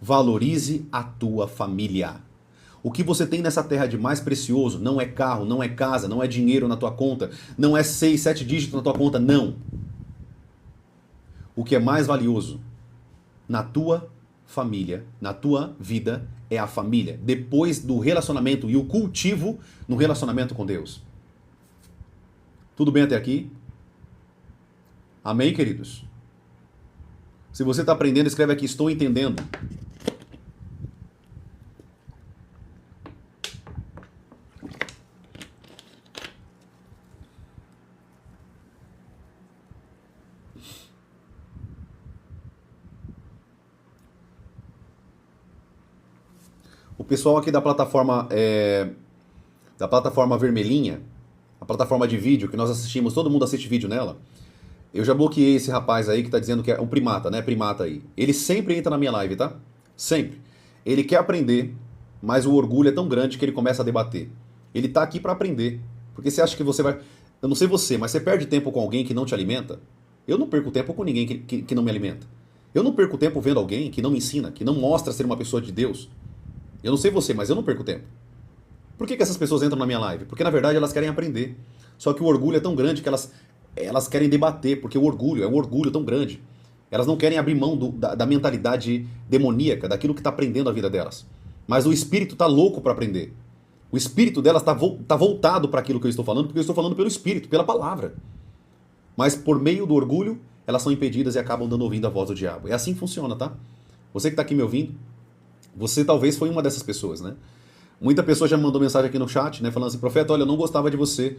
Valorize a tua família. O que você tem nessa terra de mais precioso não é carro, não é casa, não é dinheiro na tua conta, não é 6, 7 dígitos na tua conta, não. O que é mais valioso na tua família, na tua vida, é a família. Depois do relacionamento e o cultivo no relacionamento com Deus. Tudo bem até aqui? Amém, queridos? Se você está aprendendo, escreve aqui, estou entendendo. O pessoal aqui da plataforma vermelhinha, a plataforma de vídeo que nós assistimos, todo mundo assiste vídeo nela. Eu já bloqueei esse rapaz aí que tá dizendo que é um primata, né? Primata aí. Ele sempre entra na minha live, tá? Sempre. Ele quer aprender, mas o orgulho é tão grande que ele começa a debater. Ele tá aqui para aprender. Porque você acha que você vai... Eu não sei você, mas você perde tempo com alguém que não te alimenta? Eu não perco tempo com ninguém que não me alimenta. Eu não perco tempo vendo alguém que não me ensina, que não mostra ser uma pessoa de Deus. Eu não sei você, mas eu não perco tempo. Por que essas pessoas entram na minha live? Porque na verdade elas querem aprender. Só que o orgulho é tão grande que elas querem debater, porque o orgulho é um orgulho tão grande. Elas não querem abrir mão da mentalidade demoníaca, daquilo que está prendendo a vida delas. Mas o espírito está louco para aprender. O espírito delas tá voltado para aquilo que eu estou falando, porque eu estou falando pelo espírito, pela palavra. Mas por meio do orgulho, elas são impedidas e acabam dando ouvido à voz do diabo. É assim que funciona, tá? Você que está aqui me ouvindo, você talvez foi uma dessas pessoas, né? Muita pessoa já me mandou mensagem aqui no chat, né? Falando assim, profeta, olha, eu não gostava de você.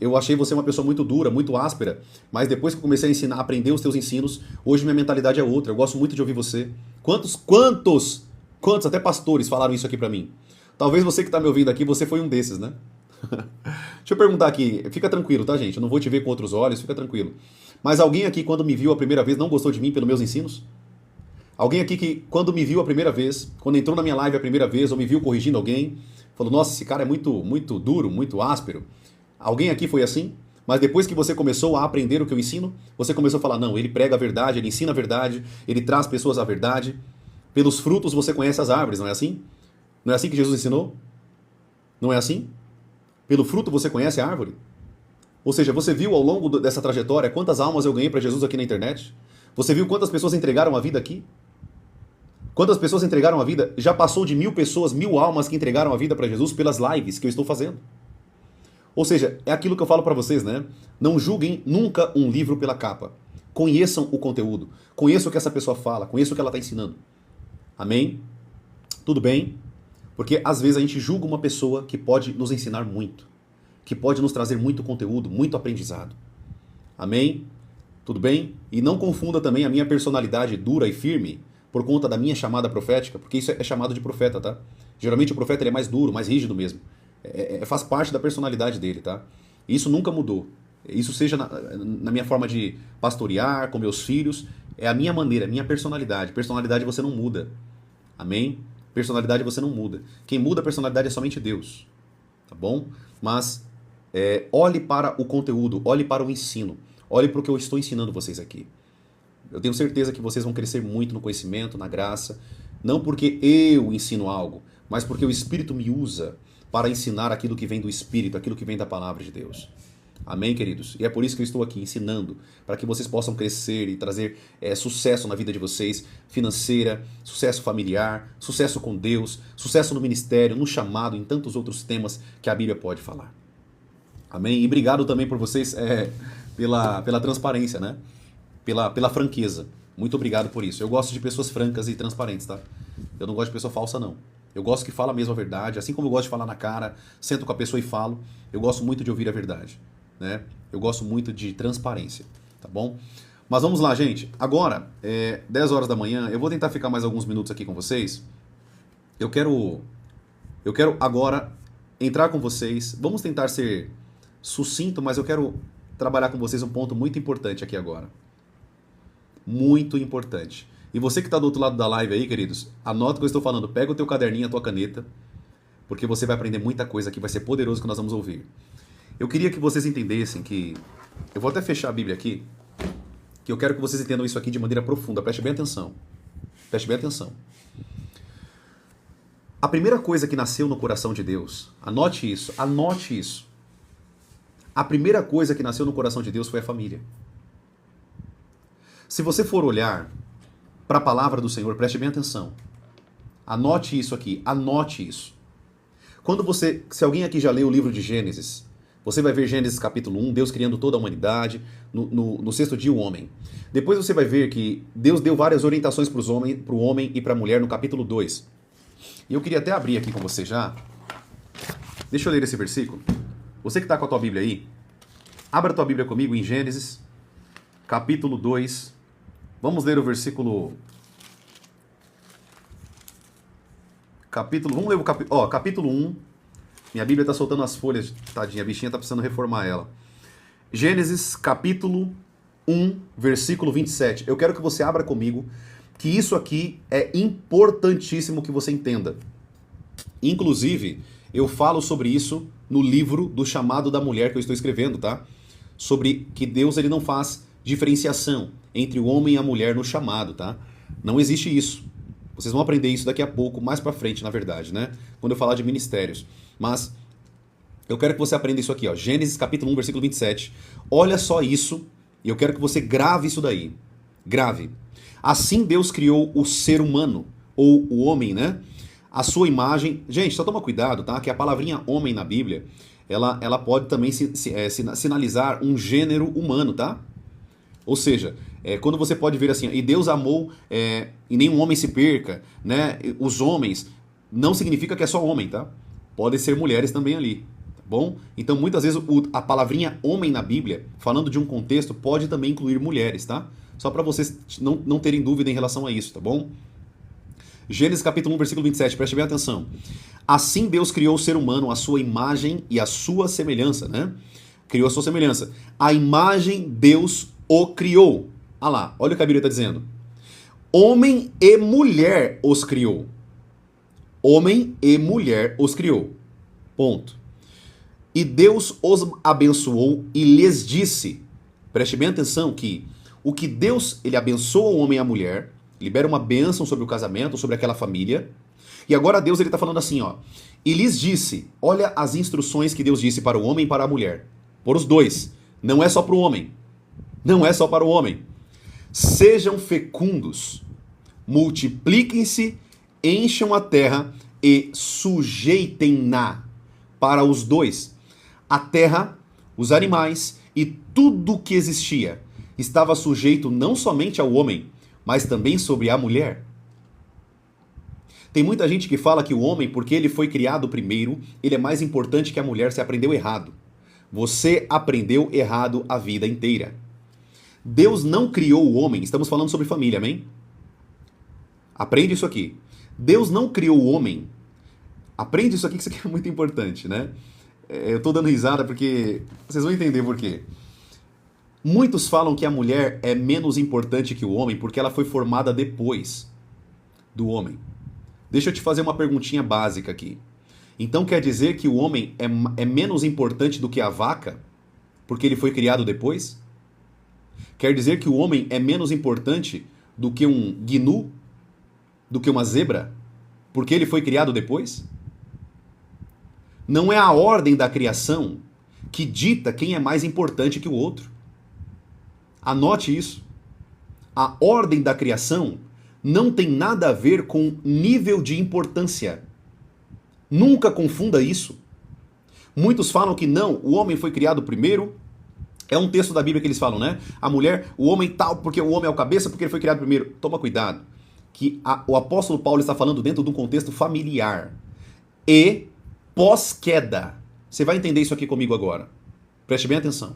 Eu achei você uma pessoa muito dura, muito áspera, mas depois que eu comecei a ensinar, a aprender os teus ensinos, hoje minha mentalidade é outra. Eu gosto muito de ouvir você. Quantos, até pastores falaram isso aqui pra mim? Talvez você que tá me ouvindo aqui, você foi um desses, né? Deixa eu perguntar aqui, fica tranquilo, tá, gente? Eu não vou te ver com outros olhos, fica tranquilo. Mas alguém aqui, quando me viu a primeira vez, não gostou de mim pelos meus ensinos? Alguém aqui que, quando me viu a primeira vez, quando entrou na minha live a primeira vez, ou me viu corrigindo alguém, falou, nossa, esse cara é muito duro, muito áspero. Alguém aqui foi assim? Mas depois que você começou a aprender o que eu ensino, você começou a falar, não, ele prega a verdade, ele ensina a verdade, ele traz pessoas à verdade. Pelos frutos você conhece as árvores, não é assim? Não é assim que Jesus ensinou? Não é assim? Pelo fruto você conhece a árvore? Ou seja, você viu ao longo dessa trajetória quantas almas eu ganhei para Jesus aqui na internet? Você viu quantas pessoas entregaram a vida aqui? Quantas pessoas entregaram a vida? Já passou de 1.000 pessoas, 1.000 almas que entregaram a vida para Jesus pelas lives que eu estou fazendo. Ou seja, é aquilo que eu falo para vocês, né? Não julguem nunca um livro pela capa. Conheçam o conteúdo. Conheçam o que essa pessoa fala. Conheçam o que ela está ensinando. Amém? Tudo bem? Porque às vezes a gente julga uma pessoa que pode nos ensinar muito. Que pode nos trazer muito conteúdo, muito aprendizado. Amém? Tudo bem? E não confunda também a minha personalidade dura e firme por conta da minha chamada profética, porque isso é chamado de profeta, tá? Geralmente o profeta ele é mais duro, mais rígido mesmo. Faz parte da personalidade dele, tá? Isso nunca mudou. Isso seja na minha forma de pastorear, com meus filhos, é a minha maneira, a minha personalidade. Personalidade você não muda. Amém? Personalidade você não muda. Quem muda a personalidade é somente Deus. Tá bom? Mas olhe para o conteúdo, olhe para o ensino. Olhe para o que eu estou ensinando vocês aqui. Eu tenho certeza que vocês vão crescer muito no conhecimento, na graça. Não porque eu ensino algo, mas porque o Espírito me usa para ensinar aquilo que vem do Espírito, aquilo que vem da palavra de Deus. Amém, queridos? E é por isso que eu estou aqui ensinando, para que vocês possam crescer e trazer sucesso na vida de vocês, financeira, sucesso familiar, sucesso com Deus, sucesso no ministério, no chamado, em tantos outros temas que a Bíblia pode falar. Amém? E obrigado também por vocês pela transparência, né? Pela franqueza. Muito obrigado por isso. Eu gosto de pessoas francas e transparentes, tá? Eu não gosto de pessoa falsa, não. Eu gosto que fala mesmo a verdade, assim como eu gosto de falar na cara, sento com a pessoa e falo, eu gosto muito de ouvir a verdade, né? Eu gosto muito de transparência, tá bom? Mas vamos lá, gente. Agora, 10 horas da manhã, eu vou tentar ficar mais alguns minutos aqui com vocês. Eu quero agora entrar com vocês, vamos tentar ser sucinto, mas eu quero trabalhar com vocês um ponto muito importante aqui agora. Muito importante. E você que está do outro lado da live aí, queridos, anota o que eu estou falando. Pega o teu caderninho, a tua caneta, porque você vai aprender muita coisa aqui, vai ser poderoso que nós vamos ouvir. Eu queria que vocês entendessem que... Eu vou até fechar a Bíblia aqui, que eu quero que vocês entendam isso aqui de maneira profunda. Preste bem atenção. Preste bem atenção. A primeira coisa que nasceu no coração de Deus, anote isso, anote isso. A primeira coisa que nasceu no coração de Deus foi a família. Se você for olhar para a palavra do Senhor, preste bem atenção. Anote isso aqui, anote isso. Se alguém aqui já leu o livro de Gênesis, você vai ver Gênesis capítulo 1, Deus criando toda a humanidade, no sexto dia o homem. Depois você vai ver que Deus deu várias orientações para o homem e para a mulher no capítulo 2. E eu queria até abrir aqui com você já. Deixa eu ler esse versículo. Você que está com a tua Bíblia aí, abra a tua Bíblia comigo em Gênesis capítulo 2. Vamos ler o versículo... Vamos ler o capítulo 1. Minha Bíblia está soltando as folhas, tadinha, a bichinha está precisando reformar ela. Gênesis capítulo 1, versículo 27. Eu quero que você abra comigo, que isso aqui é importantíssimo que você entenda. Inclusive, eu falo sobre isso no livro do chamado da mulher que eu estou escrevendo, tá? Sobre que Deus ele não faz diferenciação entre o homem e a mulher no chamado, tá? Não existe isso. Vocês vão aprender isso daqui a pouco, mais pra frente, na verdade, né? Quando eu falar de ministérios. Mas Eu quero que você aprenda isso aqui, ó. Gênesis capítulo 1, versículo 27. Olha só isso, e eu quero que você grave isso daí. Grave. Assim Deus criou o ser humano, ou o homem, né? A sua imagem. Gente, só toma cuidado, tá? Que a palavrinha homem na Bíblia, ela pode também sinalizar um gênero humano, tá? Ou seja, quando você pode ver assim, e Deus amou, e nenhum homem se perca, né? Os homens, não significa que é só homem, tá? Podem ser mulheres também ali, tá bom? Então, muitas vezes, a palavrinha homem na Bíblia, falando de um contexto, pode também incluir mulheres, tá? Só para vocês não terem dúvida em relação a isso, tá bom? Gênesis capítulo 1, versículo 27, preste bem atenção. Assim Deus criou o ser humano à sua imagem e à sua semelhança, né? Criou a sua semelhança. A imagem Deus o criou. Ah lá, olha o que a Bíblia está dizendo. Homem e mulher os criou. Homem e mulher os criou. Ponto. E Deus os abençoou e lhes disse, preste bem atenção que o que Deus, ele abençoa o homem e a mulher, libera uma bênção sobre o casamento, sobre aquela família. E agora Deus ele está falando assim, ó. E lhes disse, olha as instruções que Deus disse para o homem e para a mulher. Por os dois. Não é só para o homem. Não é só para o homem. Sejam fecundos, multipliquem-se, encham a terra e sujeitem-na. Para os dois. A terra, os animais e tudo que existia estava sujeito não somente ao homem, mas também sobre a mulher. Tem muita gente que fala que o homem, porque ele foi criado primeiro, ele é mais importante que a mulher. Você aprendeu errado. Você aprendeu errado a vida inteira. Deus não criou o homem, estamos falando sobre família, amém? Aprende isso aqui. Deus não criou o homem. Aprende isso aqui, que isso aqui é muito importante, né? Eu tô dando risada porque vocês vão entender por quê. Muitos falam que a mulher é menos importante que o homem porque ela foi formada depois do homem. Deixa eu te fazer uma perguntinha básica aqui. Então quer dizer que o homem é menos importante do que a vaca porque ele foi criado depois? Quer dizer que o homem é menos importante do que um gnu? Do que uma zebra? Porque ele foi criado depois? Não é a ordem da criação que dita quem é mais importante que o outro. Anote isso. A ordem da criação não tem nada a ver com nível de importância. Nunca confunda isso. Muitos falam que não, o homem foi criado primeiro. É um texto da Bíblia que eles falam, né? A mulher, o homem tal, porque o homem é o cabeça, porque ele foi criado primeiro. Toma cuidado, que o apóstolo Paulo está falando dentro de um contexto familiar. E pós-queda. Você vai entender isso aqui comigo agora. Preste bem atenção.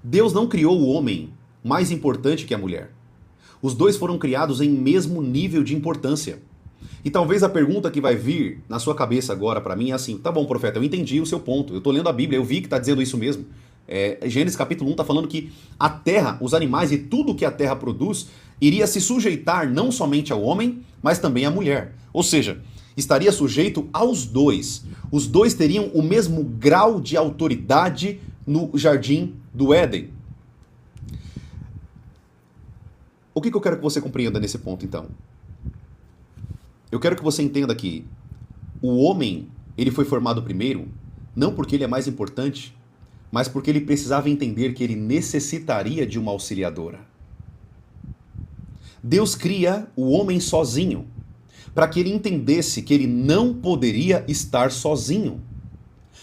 Deus não criou o homem mais importante que a mulher. Os dois foram criados em mesmo nível de importância. E talvez a pergunta que vai vir na sua cabeça agora para mim é assim, tá bom, profeta, eu entendi o seu ponto, eu tô lendo a Bíblia, eu vi que está dizendo isso mesmo. Gênesis capítulo 1 está falando que a terra, os animais e tudo que a terra produz iria se sujeitar não somente ao homem, mas também à mulher. Ou seja, estaria sujeito aos dois. Os dois teriam o mesmo grau de autoridade no jardim do Éden. O que eu quero que você compreenda nesse ponto, então? Eu quero que você entenda que o homem, ele foi formado primeiro, não porque ele é mais importante, mas porque ele precisava entender que ele necessitaria de uma auxiliadora. Deus cria o homem sozinho, para que ele entendesse que ele não poderia estar sozinho.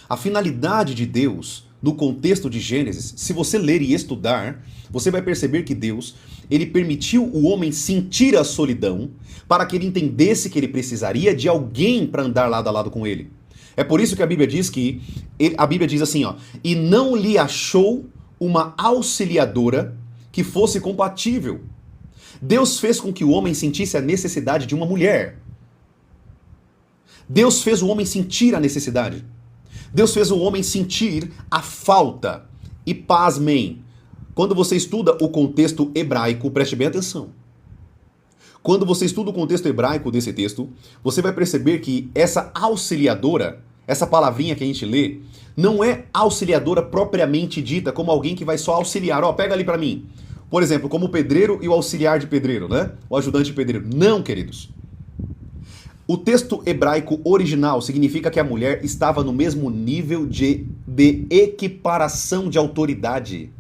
A finalidade de Deus, no contexto de Gênesis, se você ler e estudar, você vai perceber que Deus, ele permitiu o homem sentir a solidão para que ele entendesse que ele precisaria de alguém para andar lado a lado com ele. É por isso que a Bíblia diz a Bíblia diz assim, ó, e não lhe achou uma auxiliadora que fosse compatível. Deus fez com que o homem sentisse a necessidade de uma mulher. Deus fez o homem sentir a necessidade. Deus fez o homem sentir a falta. E pasmem, quando você estuda o contexto hebraico, preste bem atenção. Quando você estuda o contexto hebraico desse texto, você vai perceber que essa auxiliadora, essa palavrinha que a gente lê, não é auxiliadora propriamente dita, como alguém que vai só auxiliar. Ó, pega ali para mim. Por exemplo, como o pedreiro e o auxiliar de pedreiro, né? O ajudante de pedreiro. Não, queridos. O texto hebraico original significa que a mulher estava no mesmo nível de equiparação de autoridade.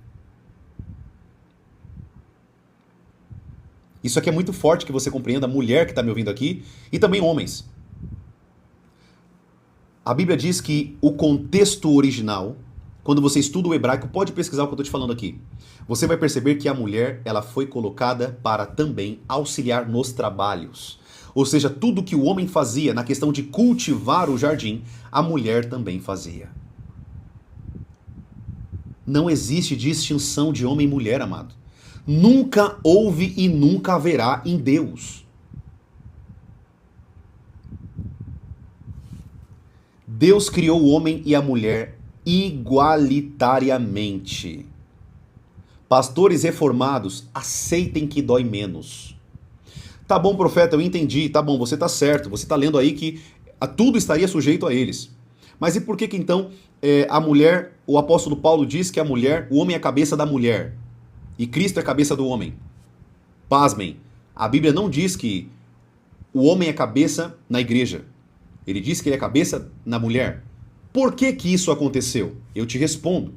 Isso aqui é muito forte que você compreenda, mulher que está me ouvindo aqui, e também homens. A Bíblia diz que o contexto original, quando você estuda o hebraico, pode pesquisar o que eu estou te falando aqui. Você vai perceber que a mulher, ela foi colocada para também auxiliar nos trabalhos. Ou seja, tudo que o homem fazia na questão de cultivar o jardim, a mulher também fazia. Não existe distinção de homem e mulher, amado. Nunca houve e nunca haverá em Deus. Deus criou o homem e a mulher igualitariamente. Pastores reformados, aceitem que dói menos. Tá bom, profeta, eu entendi. Tá bom, você tá certo. Você tá lendo aí que tudo estaria sujeito a eles. Mas e por que então a mulher, o apóstolo Paulo diz que a mulher, o homem é a cabeça da mulher e Cristo é a cabeça do homem? Pasmem, a Bíblia não diz que o homem é cabeça na igreja. Ele diz que ele é cabeça na mulher. Por que que isso aconteceu? Eu te respondo.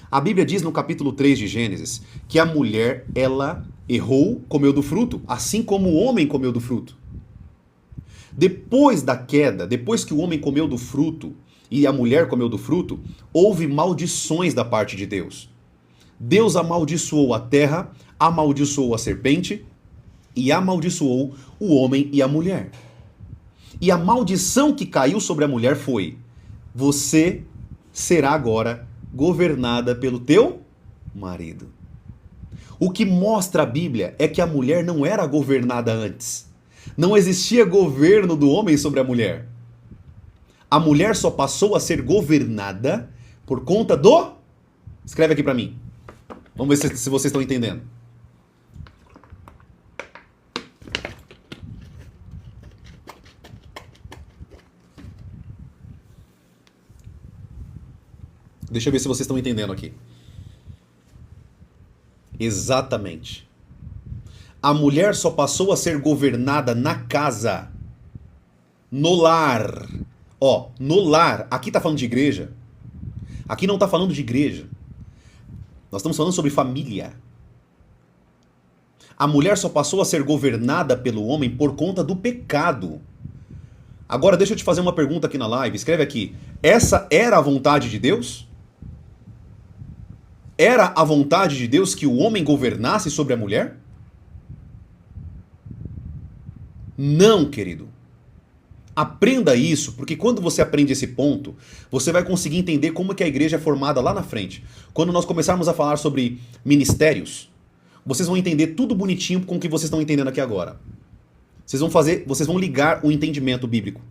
A Bíblia diz no capítulo 3 de Gênesis que a mulher, ela errou, comeu do fruto, assim como o homem comeu do fruto. Depois da queda, depois que o homem comeu do fruto e a mulher comeu do fruto, houve maldições da parte de Deus. Deus amaldiçoou a terra, amaldiçoou a serpente e amaldiçoou o homem e a mulher. E a maldição que caiu sobre a mulher foi: você será agora governada pelo teu marido. O que mostra a Bíblia é que a mulher não era governada antes. Não existia governo do homem sobre a mulher. A mulher só passou a ser governada por conta do... Escreve aqui para mim. Vamos ver se vocês estão entendendo. Deixa eu ver se vocês estão entendendo aqui. Exatamente. A mulher só passou a ser governada na casa, no lar. Ó, no lar. Aqui tá falando de igreja. Aqui não tá falando de igreja. Nós estamos falando sobre família. A mulher só passou a ser governada pelo homem por conta do pecado. Agora deixa eu te fazer uma pergunta aqui na live. Escreve aqui. Essa era a vontade de Deus? Era a vontade de Deus que o homem governasse sobre a mulher? Não, querido. Aprenda isso, porque quando você aprende esse ponto, você vai conseguir entender como que a igreja é formada lá na frente. Quando nós começarmos a falar sobre ministérios, vocês vão entender tudo bonitinho com o que vocês estão entendendo aqui agora. Vocês vão ligar o entendimento bíblico.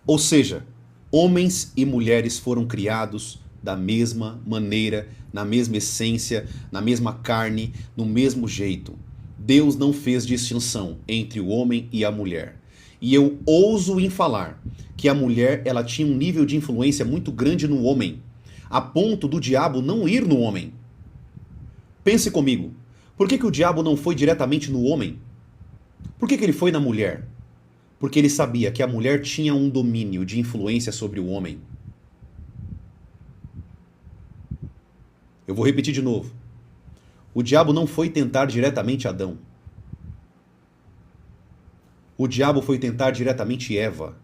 Ou seja, homens e mulheres foram criados da mesma maneira, na mesma essência, na mesma carne, no mesmo jeito. Deus não fez distinção entre o homem e a mulher. E eu ouso em falar que a mulher, ela tinha um nível de influência muito grande no homem, a ponto do diabo não ir no homem. Pense comigo, por que o diabo não foi diretamente no homem? Por que ele foi na mulher? Porque ele sabia que a mulher tinha um domínio de influência sobre o homem. Eu vou repetir de novo. O diabo não foi tentar diretamente Adão. O diabo foi tentar diretamente Eva,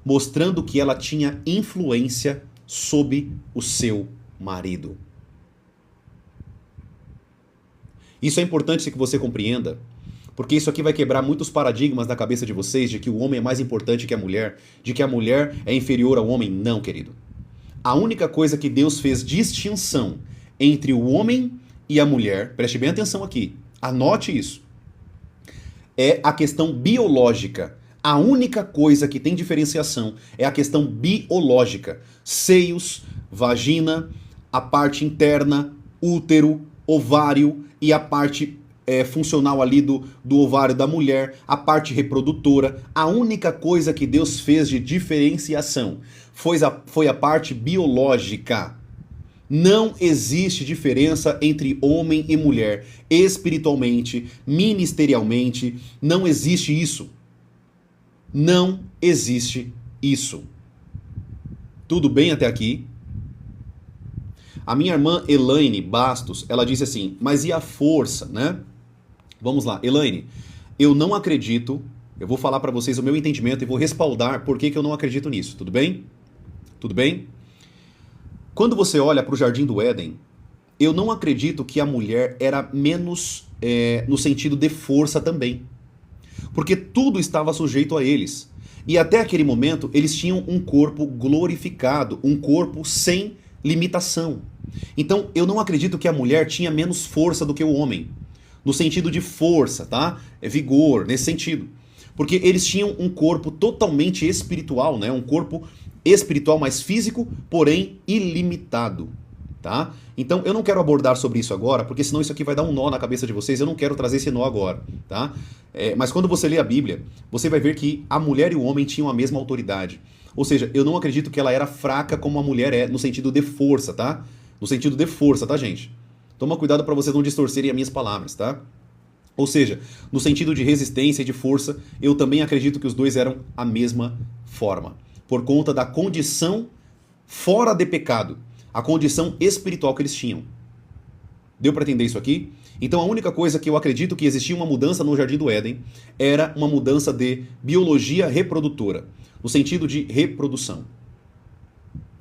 mostrando que ela tinha influência sobre o seu marido. Isso é importante que você compreenda, porque isso aqui vai quebrar muitos paradigmas na cabeça de vocês de que o homem é mais importante que a mulher, de que a mulher é inferior ao homem. Não, querido. A única coisa que Deus fez distinção entre o homem e a mulher, preste bem atenção aqui, anote isso, é a questão biológica. A única coisa que tem diferenciação é a questão biológica. Seios, vagina, a parte interna, útero, ovário e a parte funcional ali do ovário da mulher, a parte reprodutora. A única coisa que Deus fez de diferenciação foi a parte biológica. Não existe diferença entre homem e mulher, espiritualmente, ministerialmente, não existe isso. Não existe isso. Tudo bem até aqui? A minha irmã Elaine Bastos, ela disse assim, mas e a força, né? Vamos lá, Elaine, eu não acredito, eu vou falar para vocês o meu entendimento e vou respaldar por que eu não acredito nisso, tudo bem? Tudo bem? Quando você olha para o Jardim do Éden, eu não acredito que a mulher era menos no sentido de força também. Porque tudo estava sujeito a eles. E até aquele momento, eles tinham um corpo glorificado, um corpo sem limitação. Então, eu não acredito que a mulher tinha menos força do que o homem. No sentido de força, tá? Vigor, nesse sentido. Porque eles tinham um corpo totalmente espiritual, né? Um corpo espiritual mais físico, porém ilimitado, tá? Então, eu não quero abordar sobre isso agora, porque senão isso aqui vai dar um nó na cabeça de vocês, eu não quero trazer esse nó agora, tá? Mas quando você lê a Bíblia, você vai ver que a mulher e o homem tinham a mesma autoridade. Ou seja, eu não acredito que ela era fraca como a mulher é, no sentido de força, tá? No sentido de força, tá, gente? Toma cuidado para vocês não distorcerem as minhas palavras, tá? Ou seja, no sentido de resistência e de força, eu também acredito que os dois eram a mesma forma. Por conta da condição fora de pecado, a condição espiritual que eles tinham. Deu para entender isso aqui? Então a única coisa que eu acredito que existia uma mudança no Jardim do Éden era uma mudança de biologia reprodutora, no sentido de reprodução.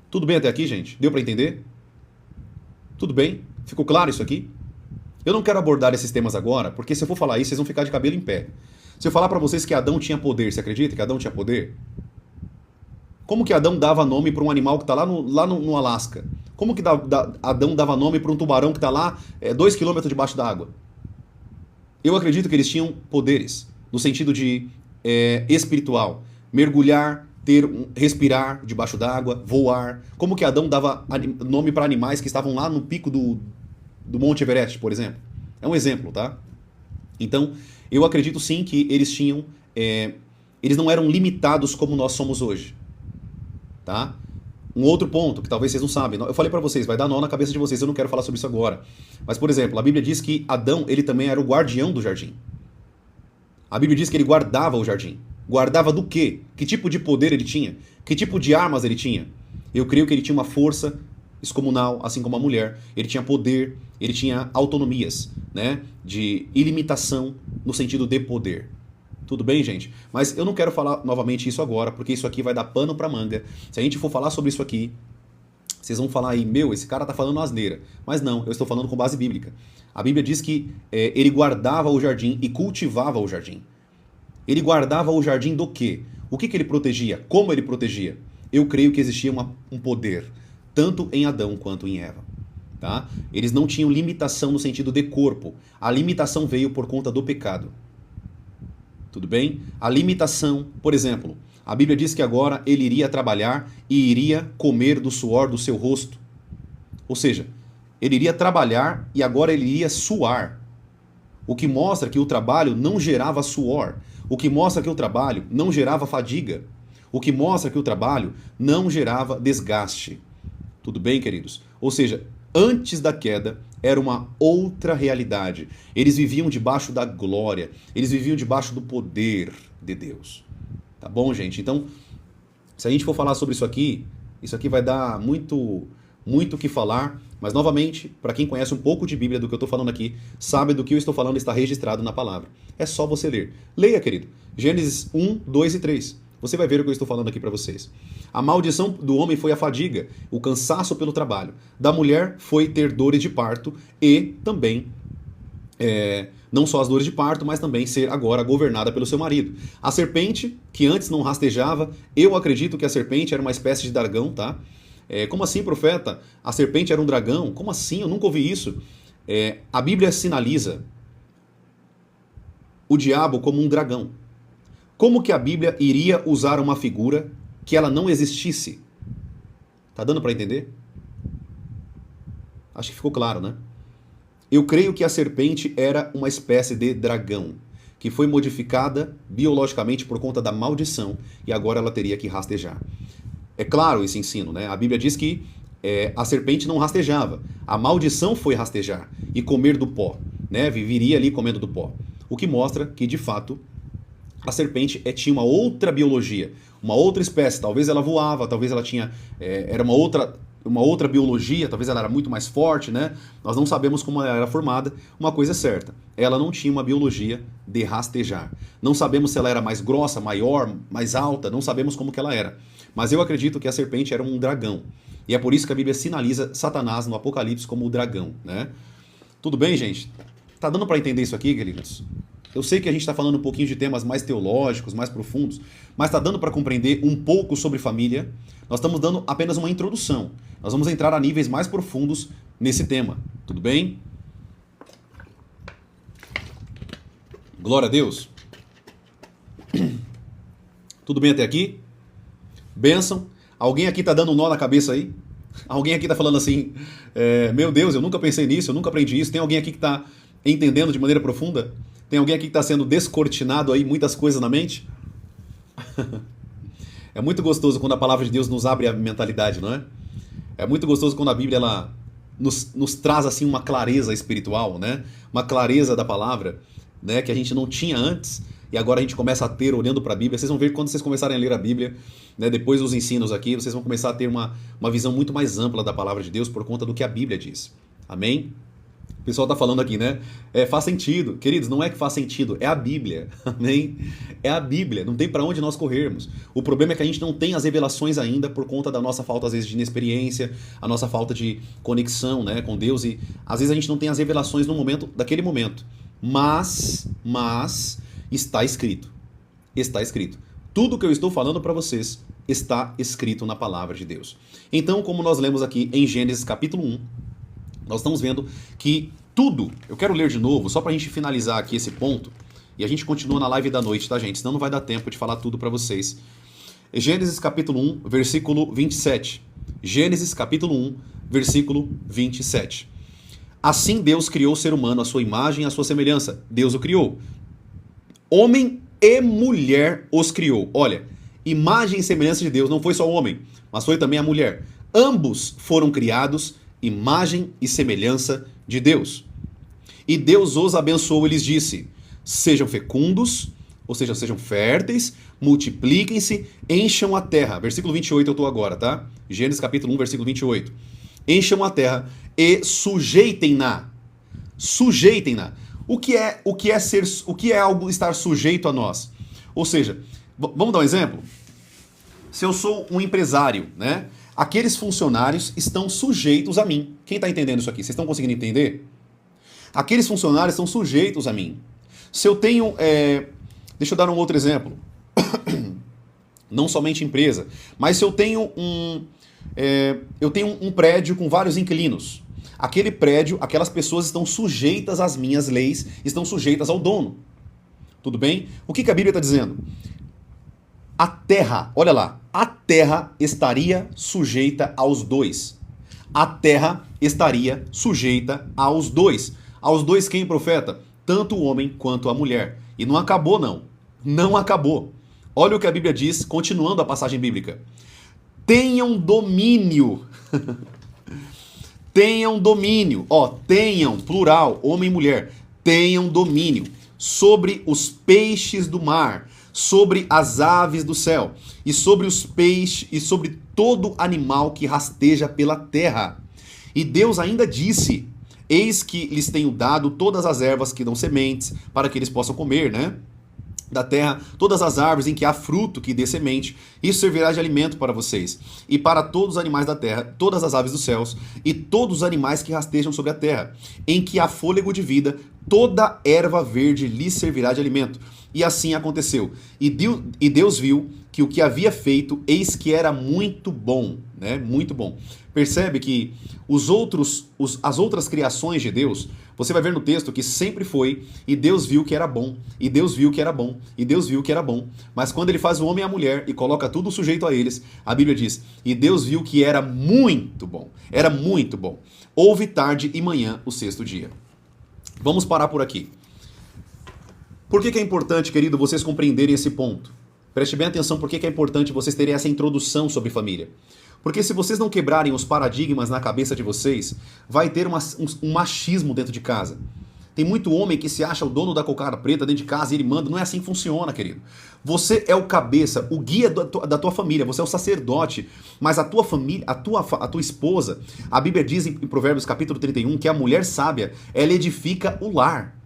Tudo bem até aqui, gente? Deu para entender? Tudo bem? Ficou claro isso aqui? Eu não quero abordar esses temas agora, porque se eu for falar isso, vocês vão ficar de cabelo em pé. Se eu falar para vocês que Adão tinha poder, você acredita que Adão tinha poder? Como que Adão dava nome para um animal que está lá no Alasca? Como que Adão dava nome para um tubarão que está lá 2 km debaixo d'água? Eu acredito que eles tinham poderes, no sentido de espiritual. Mergulhar, respirar debaixo d'água, voar. Como que Adão dava nome para animais que estavam lá no pico do Monte Everest, por exemplo? É um exemplo, tá? Então, eu acredito sim que eles tinham... eles não eram limitados como nós somos hoje. Tá? Um outro ponto que talvez vocês não sabem, eu falei para vocês, vai dar nó na cabeça de vocês, eu não quero falar sobre isso agora. Mas, por exemplo, a Bíblia diz que Adão, ele também era o guardião do jardim. A Bíblia diz que ele guardava o jardim. Guardava do quê? Que tipo de poder ele tinha? Que tipo de armas ele tinha? Eu creio que ele tinha uma força excomunal, assim como a mulher. Ele tinha poder, ele tinha autonomias, né? De ilimitação no sentido de poder. Tudo bem, gente? Mas eu não quero falar novamente isso agora, porque isso aqui vai dar pano pra manga. Se a gente for falar sobre isso aqui, vocês vão falar aí, esse cara tá falando asneira. Mas não, eu estou falando com base bíblica. A Bíblia diz que ele guardava o jardim e cultivava o jardim. Ele guardava o jardim do quê? O que ele protegia? Como ele protegia? Eu creio que existia um poder, tanto em Adão quanto em Eva. Tá? Eles não tinham limitação no sentido de corpo. A limitação veio por conta do pecado. Tudo bem? A limitação, por exemplo, a Bíblia diz que agora ele iria trabalhar e iria comer do suor do seu rosto. Ou seja, ele iria trabalhar e agora ele iria suar. O que mostra que o trabalho não gerava suor. O que mostra que o trabalho não gerava fadiga. O que mostra que o trabalho não gerava desgaste. Tudo bem, queridos? Ou seja, antes da queda, era uma outra realidade. Eles viviam debaixo da glória. Eles viviam debaixo do poder de Deus. Tá bom, gente? Então, se a gente for falar sobre isso aqui vai dar muito o que falar. Mas, novamente, para quem conhece um pouco de Bíblia do que eu estou falando aqui, sabe do que eu estou falando está registrado na palavra. É só você ler. Leia, querido. Gênesis 1, 2 e 3. Você vai ver o que eu estou falando aqui para vocês. A maldição do homem foi a fadiga, o cansaço pelo trabalho. Da mulher foi ter dores de parto e também, não só as dores de parto, mas também ser agora governada pelo seu marido. A serpente, que antes não rastejava, eu acredito que a serpente era uma espécie de dragão, tá? Como assim, profeta? A serpente era um dragão? Como assim? Eu nunca ouvi isso. A Bíblia sinaliza o diabo como um dragão. Como que a Bíblia iria usar uma figura que ela não existisse? Tá dando para entender? Acho que ficou claro, né? Eu creio que a serpente era uma espécie de dragão, que foi modificada biologicamente por conta da maldição e agora ela teria que rastejar. É claro esse ensino, né? A Bíblia diz que a serpente não rastejava. A maldição foi rastejar e comer do pó, né? Viveria ali comendo do pó. O que mostra que, de fato, A serpente tinha uma outra biologia, uma outra espécie. Talvez ela voava, talvez ela tinha era uma outra biologia, talvez ela era muito mais forte, né? Nós não sabemos como ela era formada. Uma coisa é certa, ela não tinha uma biologia de rastejar. Não sabemos se ela era mais grossa, maior, mais alta, não sabemos como que ela era. Mas eu acredito que a serpente era um dragão. E é por isso que a Bíblia sinaliza Satanás no Apocalipse como o dragão, né? Tudo bem, gente? Tá dando para entender isso aqui, queridos? Eu sei que a gente está falando um pouquinho de temas mais teológicos, mais profundos, mas está dando para compreender um pouco sobre família. Nós estamos dando apenas uma introdução. Nós vamos entrar a níveis mais profundos nesse tema. Tudo bem? Glória a Deus. Tudo bem até aqui? Bênção. Alguém aqui está dando um nó na cabeça aí? Alguém aqui está falando assim, meu Deus, eu nunca pensei nisso, eu nunca aprendi isso. Tem alguém aqui que está entendendo de maneira profunda? Tem alguém aqui que está sendo descortinado aí, muitas coisas na mente? É muito gostoso quando a palavra de Deus nos abre a mentalidade, não é? É muito gostoso quando a Bíblia ela nos traz assim uma clareza espiritual, né? Uma clareza da palavra, né? Que a gente não tinha antes e agora a gente começa a ter olhando para a Bíblia. Vocês vão ver que quando vocês começarem a ler a Bíblia, né? Depois dos ensinos aqui, vocês vão começar a ter uma visão muito mais ampla da palavra de Deus por conta do que a Bíblia diz. Amém? O pessoal está falando aqui, né? Faz sentido. Queridos, não é que faz sentido, é a Bíblia. Amém? É a Bíblia, não tem para onde nós corrermos. O problema é que a gente não tem as revelações ainda por conta da nossa falta, às vezes, de inexperiência, a nossa falta de conexão, né, com Deus. E às vezes a gente não tem as revelações no momento, daquele momento. Mas está escrito. Está escrito. Tudo que eu estou falando para vocês está escrito na palavra de Deus. Então, como nós lemos aqui em Gênesis capítulo 1, nós estamos vendo que tudo, eu quero ler de novo, só para a gente finalizar aqui esse ponto, e a gente continua na live da noite, tá, gente? Senão não vai dar tempo de falar tudo para vocês. Gênesis capítulo 1, versículo 27. Gênesis capítulo 1, versículo 27. Assim Deus criou o ser humano à sua imagem e à sua semelhança. Deus o criou. Homem e mulher os criou. Olha, imagem e semelhança de Deus não foi só o homem, mas foi também a mulher. Ambos foram criados imagem e semelhança de Deus. E Deus os abençoou e lhes disse: sejam fecundos, ou seja, sejam férteis, multipliquem-se, encham a terra. Versículo 28 eu estou agora, tá? Gênesis capítulo 1, versículo 28. Encham a terra e sujeitem-na. Sujeitem-na. O que é algo estar sujeito a nós? Ou seja, vamos dar um exemplo? Se eu sou um empresário, né? Aqueles funcionários estão sujeitos a mim. Quem está entendendo isso aqui? Vocês estão conseguindo entender? Aqueles funcionários estão sujeitos a mim. Se eu tenho... Deixa eu dar um outro exemplo. Não somente empresa, mas se eu tenho um prédio com vários inquilinos. Aquele prédio, aquelas pessoas estão sujeitas às minhas leis, estão sujeitas ao dono. Tudo bem? O que a Bíblia está dizendo? A terra, olha lá, a terra estaria sujeita aos dois. A terra estaria sujeita aos dois. Aos dois quem, profeta? Tanto o homem quanto a mulher. E não acabou, não. Não acabou. Olha o que a Bíblia diz, continuando a passagem bíblica. Tenham domínio. Tenham domínio. Tenham, plural, homem e mulher. Tenham domínio sobre os peixes do mar, sobre as aves do céu, e sobre os peixes, e sobre todo animal que rasteja pela terra. E Deus ainda disse: eis que lhes tenho dado todas as ervas que dão sementes, para que eles possam comer, né? Da terra, todas as árvores em que há fruto que dê semente, isso servirá de alimento para vocês. E para todos os animais da terra, todas as aves dos céus, e todos os animais que rastejam sobre a terra, em que há fôlego de vida, toda erva verde lhes servirá de alimento. E assim aconteceu. E Deus viu que o que havia feito, eis que era muito bom, né? Muito bom. Percebe que as outras criações de Deus, você vai ver no texto que sempre foi, e Deus viu que era bom, e Deus viu que era bom, e Deus viu que era bom. Mas quando ele faz o homem e a mulher e coloca tudo sujeito a eles, a Bíblia diz: e Deus viu que era muito bom. Era muito bom. Houve tarde e manhã o sexto dia. Vamos parar por aqui. Por que é importante, querido, vocês compreenderem esse ponto? Preste bem atenção por que é importante vocês terem essa introdução sobre família. Porque se vocês não quebrarem os paradigmas na cabeça de vocês, vai ter um machismo dentro de casa. Tem muito homem que se acha o dono da cocada preta dentro de casa e ele manda. Não é assim que funciona, querido. Você é o cabeça, o guia da tua família. Você é o sacerdote. Mas a tua família, a tua esposa, a Bíblia diz em Provérbios capítulo 31 que a mulher sábia, ela edifica o lar.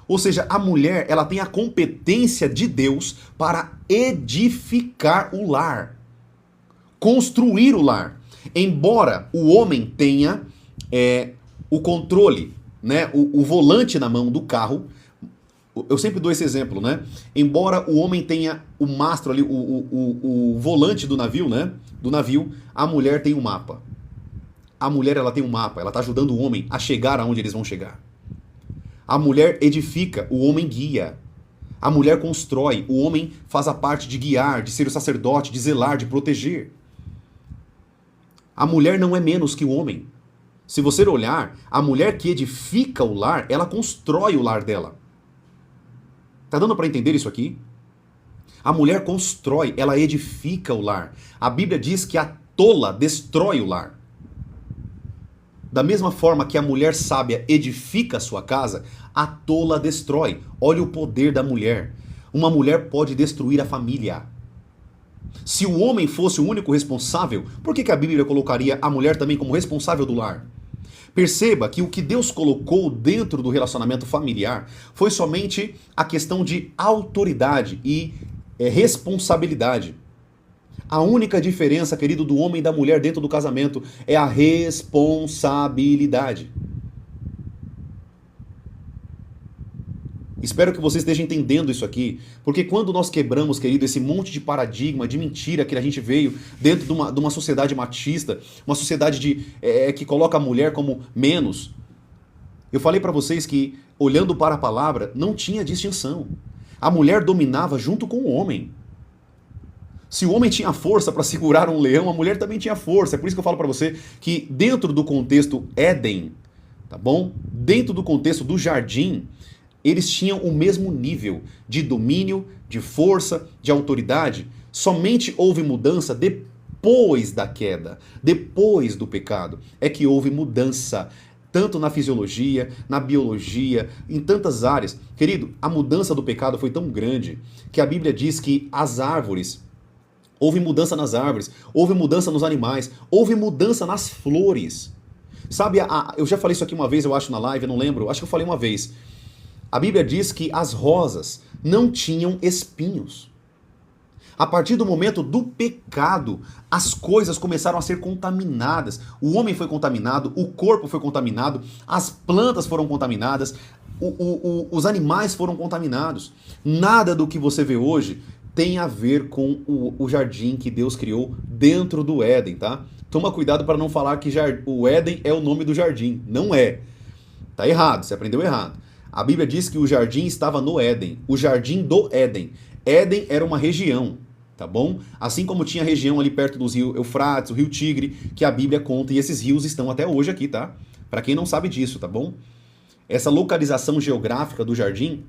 Ou seja, a mulher, ela tem a competência de Deus para edificar o lar. Construir o lar. Embora o homem tenha o controle, né, o volante na mão do carro, eu sempre dou esse exemplo, né? Embora o homem tenha o mastro ali, o volante do navio, né? Do navio, a mulher tem um mapa. A mulher, ela tem um mapa, ela está ajudando o homem a chegar aonde eles vão chegar. A mulher edifica, o homem guia. A mulher constrói, o homem faz a parte de guiar, de ser o sacerdote, de zelar, de proteger. A mulher não é menos que o homem. Se você olhar, a mulher que edifica o lar, ela constrói o lar dela. Tá dando para entender isso aqui? A mulher constrói, ela edifica o lar. A Bíblia diz que a tola destrói o lar. Da mesma forma que a mulher sábia edifica a sua casa, a tola destrói. Olha o poder da mulher. Uma mulher pode destruir a família. Se o homem fosse o único responsável, por que a Bíblia colocaria a mulher também como responsável do lar? Perceba que o que Deus colocou dentro do relacionamento familiar foi somente a questão de autoridade e responsabilidade. A única diferença, querido, do homem e da mulher dentro do casamento é a responsabilidade. Espero que você esteja entendendo isso aqui, porque quando nós quebramos, querido, esse monte de paradigma, de mentira que a gente veio dentro de uma sociedade machista, uma sociedade que coloca a mulher como menos, eu falei para vocês que, olhando para a palavra, não tinha distinção. A mulher dominava junto com o homem. Se o homem tinha força para segurar um leão, a mulher também tinha força. É por isso que eu falo para você que dentro do contexto Éden, tá bom? Dentro do contexto do jardim, eles tinham o mesmo nível de domínio, de força, de autoridade. Somente houve mudança depois da queda, depois do pecado. É que houve mudança, tanto na fisiologia, na biologia, em tantas áreas. Querido, a mudança do pecado foi tão grande que a Bíblia diz que as árvores, houve mudança nas árvores, houve mudança nos animais, houve mudança nas flores. Sabe, eu já falei isso aqui uma vez, eu acho, na live, eu não lembro, acho que eu falei uma vez. A Bíblia diz que as rosas não tinham espinhos. A partir do momento do pecado, as coisas começaram a ser contaminadas. O homem foi contaminado, o corpo foi contaminado, as plantas foram contaminadas, os animais foram contaminados. Nada do que você vê hoje tem a ver com o jardim que Deus criou dentro do Éden, tá? Toma cuidado para não falar que o Éden é o nome do jardim. Não é. Tá errado, você aprendeu errado. A Bíblia diz que o jardim estava no Éden, o jardim do Éden. Éden era uma região, tá bom? Assim como tinha região ali perto dos rios Eufrates, o rio Tigre, que a Bíblia conta, e esses rios estão até hoje aqui, tá? Para quem não sabe disso, tá bom? Essa localização geográfica do jardim,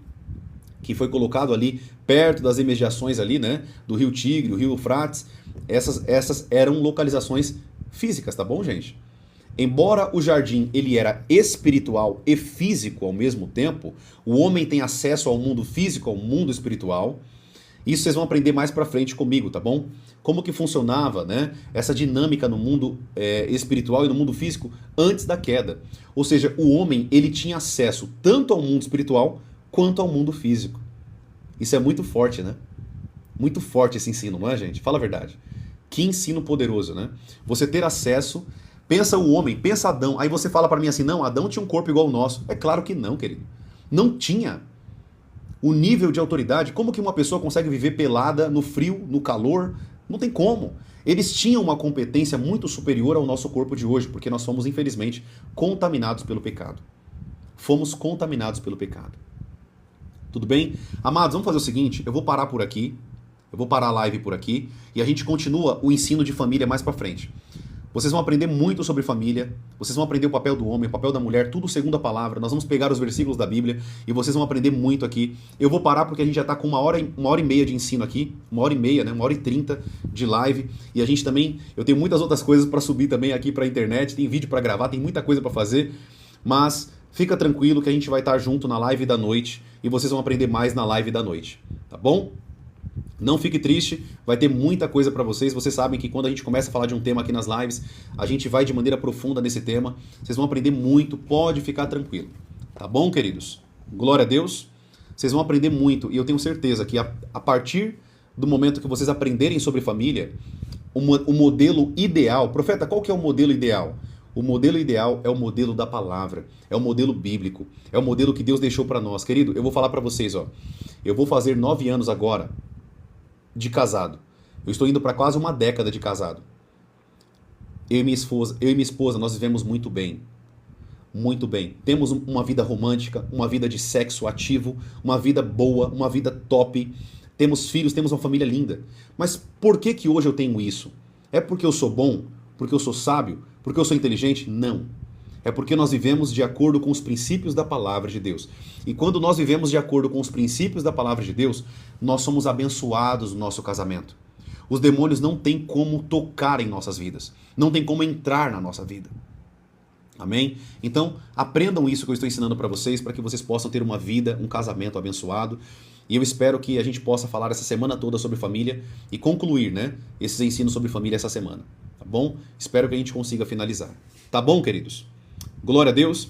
que foi colocado ali perto das imediações ali, né, do rio Tigre, o rio Eufrates, essas eram localizações físicas, tá bom, gente? Embora o jardim ele era espiritual e físico ao mesmo tempo, o homem tem acesso ao mundo físico, ao mundo espiritual. Isso vocês vão aprender mais pra frente comigo, tá bom? Como que funcionava, né, essa dinâmica no mundo espiritual e no mundo físico antes da queda. Ou seja, o homem ele tinha acesso tanto ao mundo espiritual quanto ao mundo físico. Isso é muito forte, né? Muito forte esse ensino, não é, gente? Fala a verdade. Que ensino poderoso, né? Você ter acesso. Pensa o homem, pensa Adão. Aí você fala para mim assim, não, Adão tinha um corpo igual ao nosso. É claro que não, querido. Não tinha. O nível de autoridade, como que uma pessoa consegue viver pelada no frio, no calor? Não tem como. Eles tinham uma competência muito superior ao nosso corpo de hoje, porque nós fomos, infelizmente, contaminados pelo pecado. Fomos contaminados pelo pecado. Tudo bem? Amados, vamos fazer o seguinte, eu vou parar por aqui, eu vou parar a live por aqui, e a gente continua o ensino de família mais para frente. Vocês vão aprender muito sobre família, vocês vão aprender o papel do homem, o papel da mulher, tudo segundo a palavra. Nós vamos pegar os versículos da Bíblia e vocês vão aprender muito aqui. Eu vou parar porque a gente já está com uma hora e meia de ensino aqui, 1h30, né? 1h30 de live. E a gente também, eu tenho muitas outras coisas para subir também aqui para a internet, tem vídeo para gravar, tem muita coisa para fazer. Mas Fica tranquilo que a gente vai estar junto na live da noite e vocês vão aprender mais na live da noite, tá bom? Não fique triste, vai ter muita coisa para vocês. Vocês sabem que quando a gente começa a falar de um tema aqui nas lives, a gente vai de maneira profunda nesse tema. Vocês vão aprender muito, pode ficar tranquilo. Tá bom, queridos? Glória a Deus. Vocês vão aprender muito e eu tenho certeza que a partir do momento que vocês aprenderem sobre família, o modelo ideal... Profeta, qual que é o modelo ideal? O modelo ideal é o modelo da palavra, é o modelo bíblico, é o modelo que Deus deixou para nós. Querido, eu vou falar para vocês, ó. Eu vou fazer 9 anos agora de casado. Eu estou indo para quase uma década de casado. Eu e minha esposa, nós vivemos muito bem. Muito bem. Temos uma vida romântica, uma vida de sexo ativo, uma vida boa, uma vida top. Temos filhos, temos uma família linda. Mas por que hoje eu tenho isso? É porque eu sou bom? Porque eu sou sábio? Porque eu sou inteligente? Não. É porque nós vivemos de acordo com os princípios da palavra de Deus. E quando nós vivemos de acordo com os princípios da palavra de Deus, nós somos abençoados no nosso casamento. Os demônios não têm como tocar em nossas vidas. Não tem como entrar na nossa vida. Amém? Então, aprendam isso que eu estou ensinando para vocês, para que vocês possam ter uma vida, um casamento abençoado. E eu espero que a gente possa falar essa semana toda sobre família e concluir, né, esses ensinos sobre família essa semana. Tá bom? Espero que a gente consiga finalizar. Tá bom, queridos? Glória a Deus.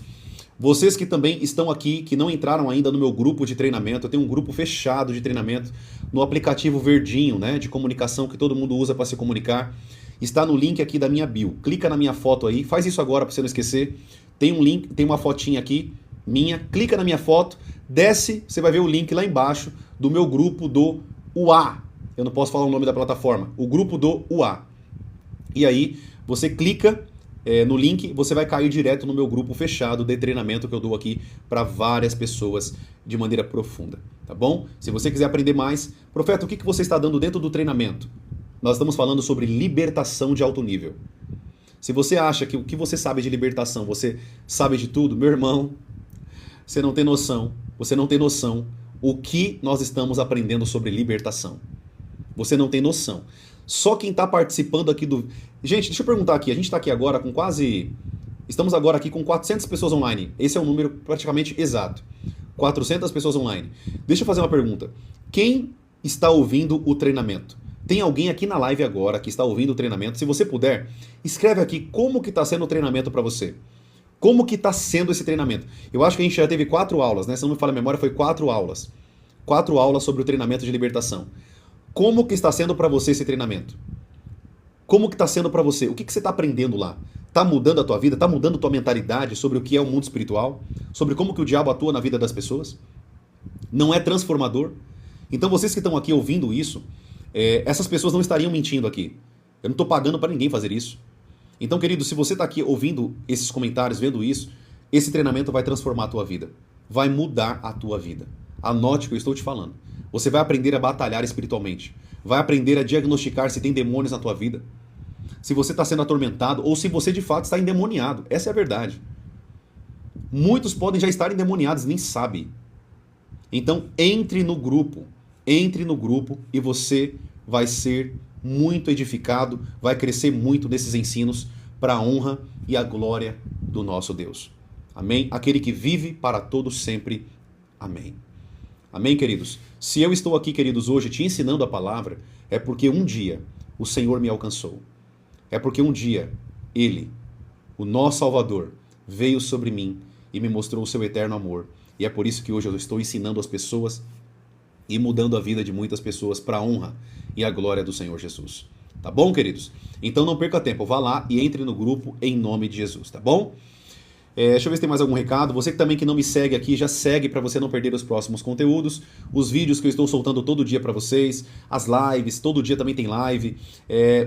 Vocês que também estão aqui, que não entraram ainda no meu grupo de treinamento, eu tenho um grupo fechado de treinamento no aplicativo verdinho, né, de comunicação que todo mundo usa para se comunicar. Está no link aqui da minha bio. Clica na minha foto aí, faz isso agora para você não esquecer. Tem um link, tem uma fotinha aqui minha, clica na minha foto, desce, você vai ver o link lá embaixo do meu grupo do UA. Eu não posso falar o nome da plataforma. O grupo do UA. E aí, você clica no link, você vai cair direto no meu grupo fechado de treinamento que eu dou aqui para várias pessoas de maneira profunda, tá bom? Se você quiser aprender mais, profeta, o que você está dando dentro do treinamento? Nós estamos falando sobre libertação de alto nível. Se você acha que o que você sabe de libertação, você sabe de tudo, meu irmão, você não tem noção. Você não tem noção o que nós estamos aprendendo sobre libertação. Você não tem noção. Só quem está participando aqui do... Gente, deixa eu perguntar aqui. A gente está aqui agora com quase... Estamos agora aqui com 400 pessoas online. Esse é um número praticamente exato. 400 pessoas online. Deixa eu fazer uma pergunta. Quem está ouvindo o treinamento? Tem alguém aqui na live agora que está ouvindo o treinamento? Se você puder, escreve aqui como que está sendo o treinamento para você. Como que está sendo esse treinamento? Eu acho que a gente já teve 4 aulas, né? Se não me falha a memória, foi 4 aulas. 4 aulas sobre o treinamento de libertação. Como que está sendo para você esse treinamento? Como que está sendo para você? O que você está aprendendo lá? Está mudando a tua vida? Está mudando a tua mentalidade sobre o que é o mundo espiritual? Sobre como que o diabo atua na vida das pessoas? Não é transformador? Então vocês que estão aqui ouvindo isso, essas pessoas não estariam mentindo aqui. Eu não estou pagando para ninguém fazer isso. Então, querido, se você está aqui ouvindo esses comentários, vendo isso, esse treinamento vai transformar a tua vida. Vai mudar a tua vida. Anote o que eu estou te falando. Você vai aprender a batalhar espiritualmente. Vai aprender a diagnosticar se tem demônios na tua vida. Se você está sendo atormentado ou se você de fato está endemoniado. Essa é a verdade. Muitos podem já estar endemoniados e nem sabem. Então, entre no grupo. Entre no grupo e você vai ser muito edificado, vai crescer muito nesses ensinos para a honra e a glória do nosso Deus. Amém? Aquele que vive para todos sempre. Amém. Amém, queridos? Se eu estou aqui, queridos, hoje te ensinando a palavra, é porque um dia o Senhor me alcançou. É porque um dia Ele, o nosso Salvador, veio sobre mim e me mostrou o seu eterno amor. E é por isso que hoje eu estou ensinando as pessoas e mudando a vida de muitas pessoas para a honra e a glória do Senhor Jesus. Tá bom, queridos? Então não perca tempo, vá lá e entre no grupo em nome de Jesus, tá bom? Deixa eu ver se tem mais algum recado. Você que também que não me segue aqui, já segue para você não perder os próximos conteúdos, os vídeos que eu estou soltando todo dia para vocês, as lives, todo dia também tem live,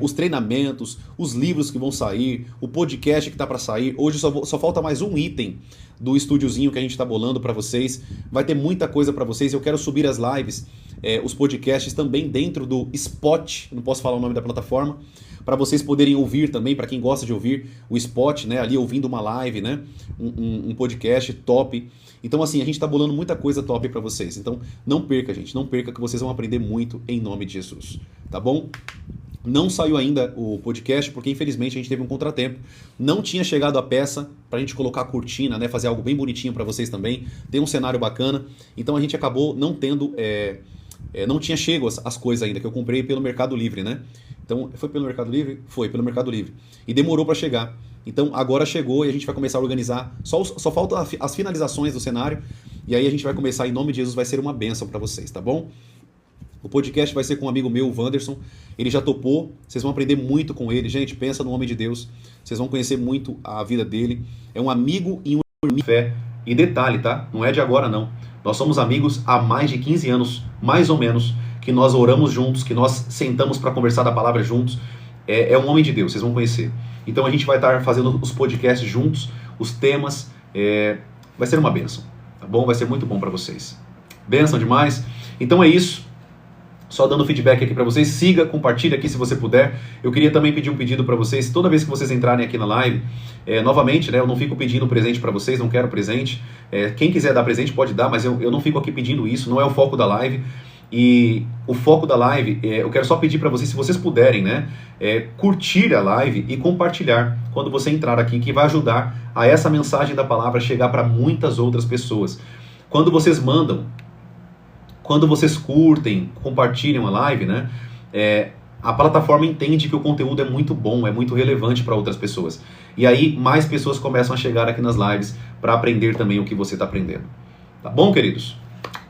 os treinamentos, os livros que vão sair, o podcast que está para sair. Hoje só falta mais um item do estúdiozinho que a gente está bolando para vocês. Vai ter muita coisa para vocês. Eu quero subir as lives, os podcasts também dentro do Spot, não posso falar o nome da plataforma, para vocês poderem ouvir também, para quem gosta de ouvir o Spot, né, ali ouvindo uma live, né, um podcast top. Então assim, a gente está bolando muita coisa top para vocês. Então não perca, gente, não perca que vocês vão aprender muito em nome de Jesus, tá bom? Não saiu ainda o podcast porque infelizmente a gente teve um contratempo. Não tinha chegado a peça pra gente colocar a cortina, né? Fazer algo bem bonitinho pra vocês também. Tem um cenário bacana. Então a gente acabou não tendo... não tinha chego as coisas ainda que eu comprei pelo Mercado Livre, né? Então, foi pelo Mercado Livre? Foi, pelo Mercado Livre. E demorou pra chegar. Então agora chegou e a gente vai começar a organizar. Só faltam as finalizações do cenário. E aí a gente vai começar, em nome de Jesus, vai ser uma bênção pra vocês, tá bom? O podcast vai ser com um amigo meu, o Wanderson. Ele já topou, vocês vão aprender muito com ele. Gente, pensa no homem de Deus. Vocês vão conhecer muito a vida dele. É um amigo e um irmão de fé. E detalhe, tá? Não é de agora, não. Nós somos amigos há mais de 15 anos, mais ou menos, que nós oramos juntos, que nós sentamos para conversar da palavra juntos. É um homem de Deus, vocês vão conhecer. Então a gente vai estar fazendo os podcasts juntos, os temas. Vai ser uma bênção, tá bom? Vai ser muito bom para vocês. Bênção demais. Então é isso. Só dando feedback aqui para vocês, siga, compartilha aqui se você puder. Eu queria também pedir um pedido para vocês, toda vez que vocês entrarem aqui na live, novamente, né, eu não fico pedindo presente para vocês, não quero presente. Quem quiser dar presente pode dar, mas eu não fico aqui pedindo isso, não é o foco da live. E o foco da live, eu quero só pedir para vocês, se vocês puderem, né, curtir a live e compartilhar quando você entrar aqui, que vai ajudar a essa mensagem da palavra chegar para muitas outras pessoas. Quando vocês mandam, quando vocês curtem, compartilham a live, né, a plataforma entende que o conteúdo é muito bom, é muito relevante para outras pessoas. E aí mais pessoas começam a chegar aqui nas lives para aprender também o que você está aprendendo. Tá bom, queridos?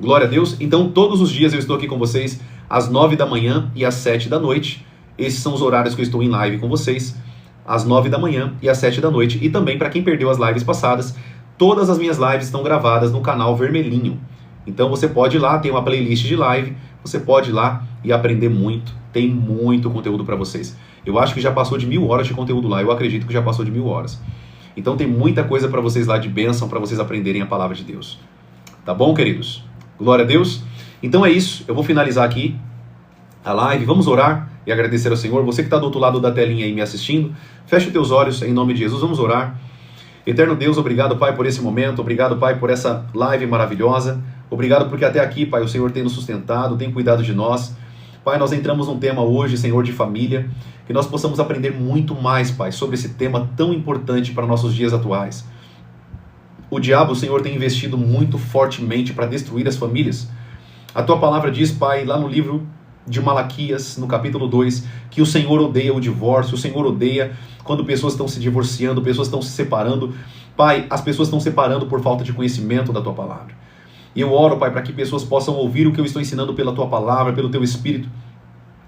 Glória a Deus. Então todos os dias eu estou aqui com vocês às 9 da manhã e às 7 da noite. Esses são os horários que eu estou em live com vocês, às 9 da manhã e às 7 da noite. E também, para quem perdeu as lives passadas, todas as minhas lives estão gravadas no canal vermelhinho. Então você pode ir lá, tem uma playlist de live, você pode ir lá e aprender muito. Tem muito conteúdo para vocês. Eu acho que já passou de 1000 horas de conteúdo lá, eu acredito que já passou de 1000 horas. Então tem muita coisa para vocês lá de bênção, para vocês aprenderem a palavra de Deus. Tá bom, queridos? Glória a Deus. Então é isso, eu vou finalizar aqui a live, vamos orar e agradecer ao Senhor. Você que está do outro lado da telinha aí me assistindo, feche os teus olhos em nome de Jesus, vamos orar. Eterno Deus, obrigado, Pai, por esse momento, obrigado, Pai, por essa live maravilhosa. Obrigado porque até aqui, Pai, o Senhor tem nos sustentado, tem cuidado de nós. Pai, nós entramos num tema hoje, Senhor, de família, que nós possamos aprender muito mais, Pai, sobre esse tema tão importante para nossos dias atuais. O diabo, Senhor, tem investido muito fortemente para destruir as famílias. A Tua palavra diz, Pai, lá no livro de Malaquias, no capítulo 2, que o Senhor odeia o divórcio, o Senhor odeia quando pessoas estão se divorciando, pessoas estão se separando. Pai, as pessoas estão separando por falta de conhecimento da Tua palavra. E eu oro, Pai, para que pessoas possam ouvir o que eu estou ensinando pela Tua palavra, pelo Teu Espírito,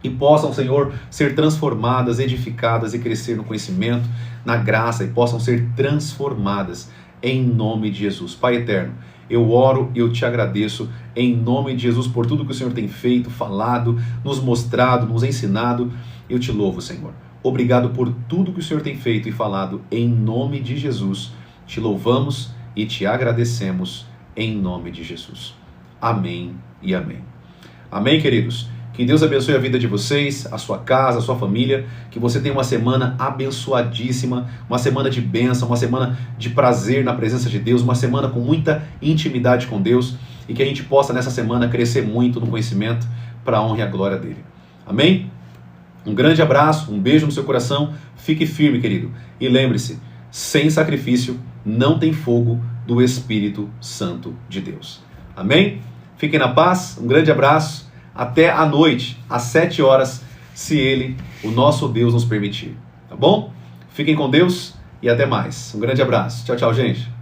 e possam, Senhor, ser transformadas, edificadas e crescer no conhecimento, na graça, e possam ser transformadas em nome de Jesus. Pai eterno, eu oro e eu te agradeço em nome de Jesus por tudo que o Senhor tem feito, falado, nos mostrado, nos ensinado. Eu te louvo, Senhor. Obrigado por tudo que o Senhor tem feito e falado em nome de Jesus. Te louvamos e te agradecemos em nome de Jesus. Amém e amém. Amém, queridos? Que Deus abençoe a vida de vocês, a sua casa, a sua família, que você tenha uma semana abençoadíssima, uma semana de bênção, uma semana de prazer na presença de Deus, uma semana com muita intimidade com Deus, e que a gente possa nessa semana crescer muito no conhecimento para a honra e a glória dele. Amém? Um grande abraço, um beijo no seu coração, fique firme, querido, e lembre-se, sem sacrifício não tem fogo do Espírito Santo de Deus. Amém? Fiquem na paz, um grande abraço, até à noite, às 7 horas, se Ele, o nosso Deus, nos permitir. Tá bom? Fiquem com Deus e até mais. Um grande abraço. Tchau, tchau, gente.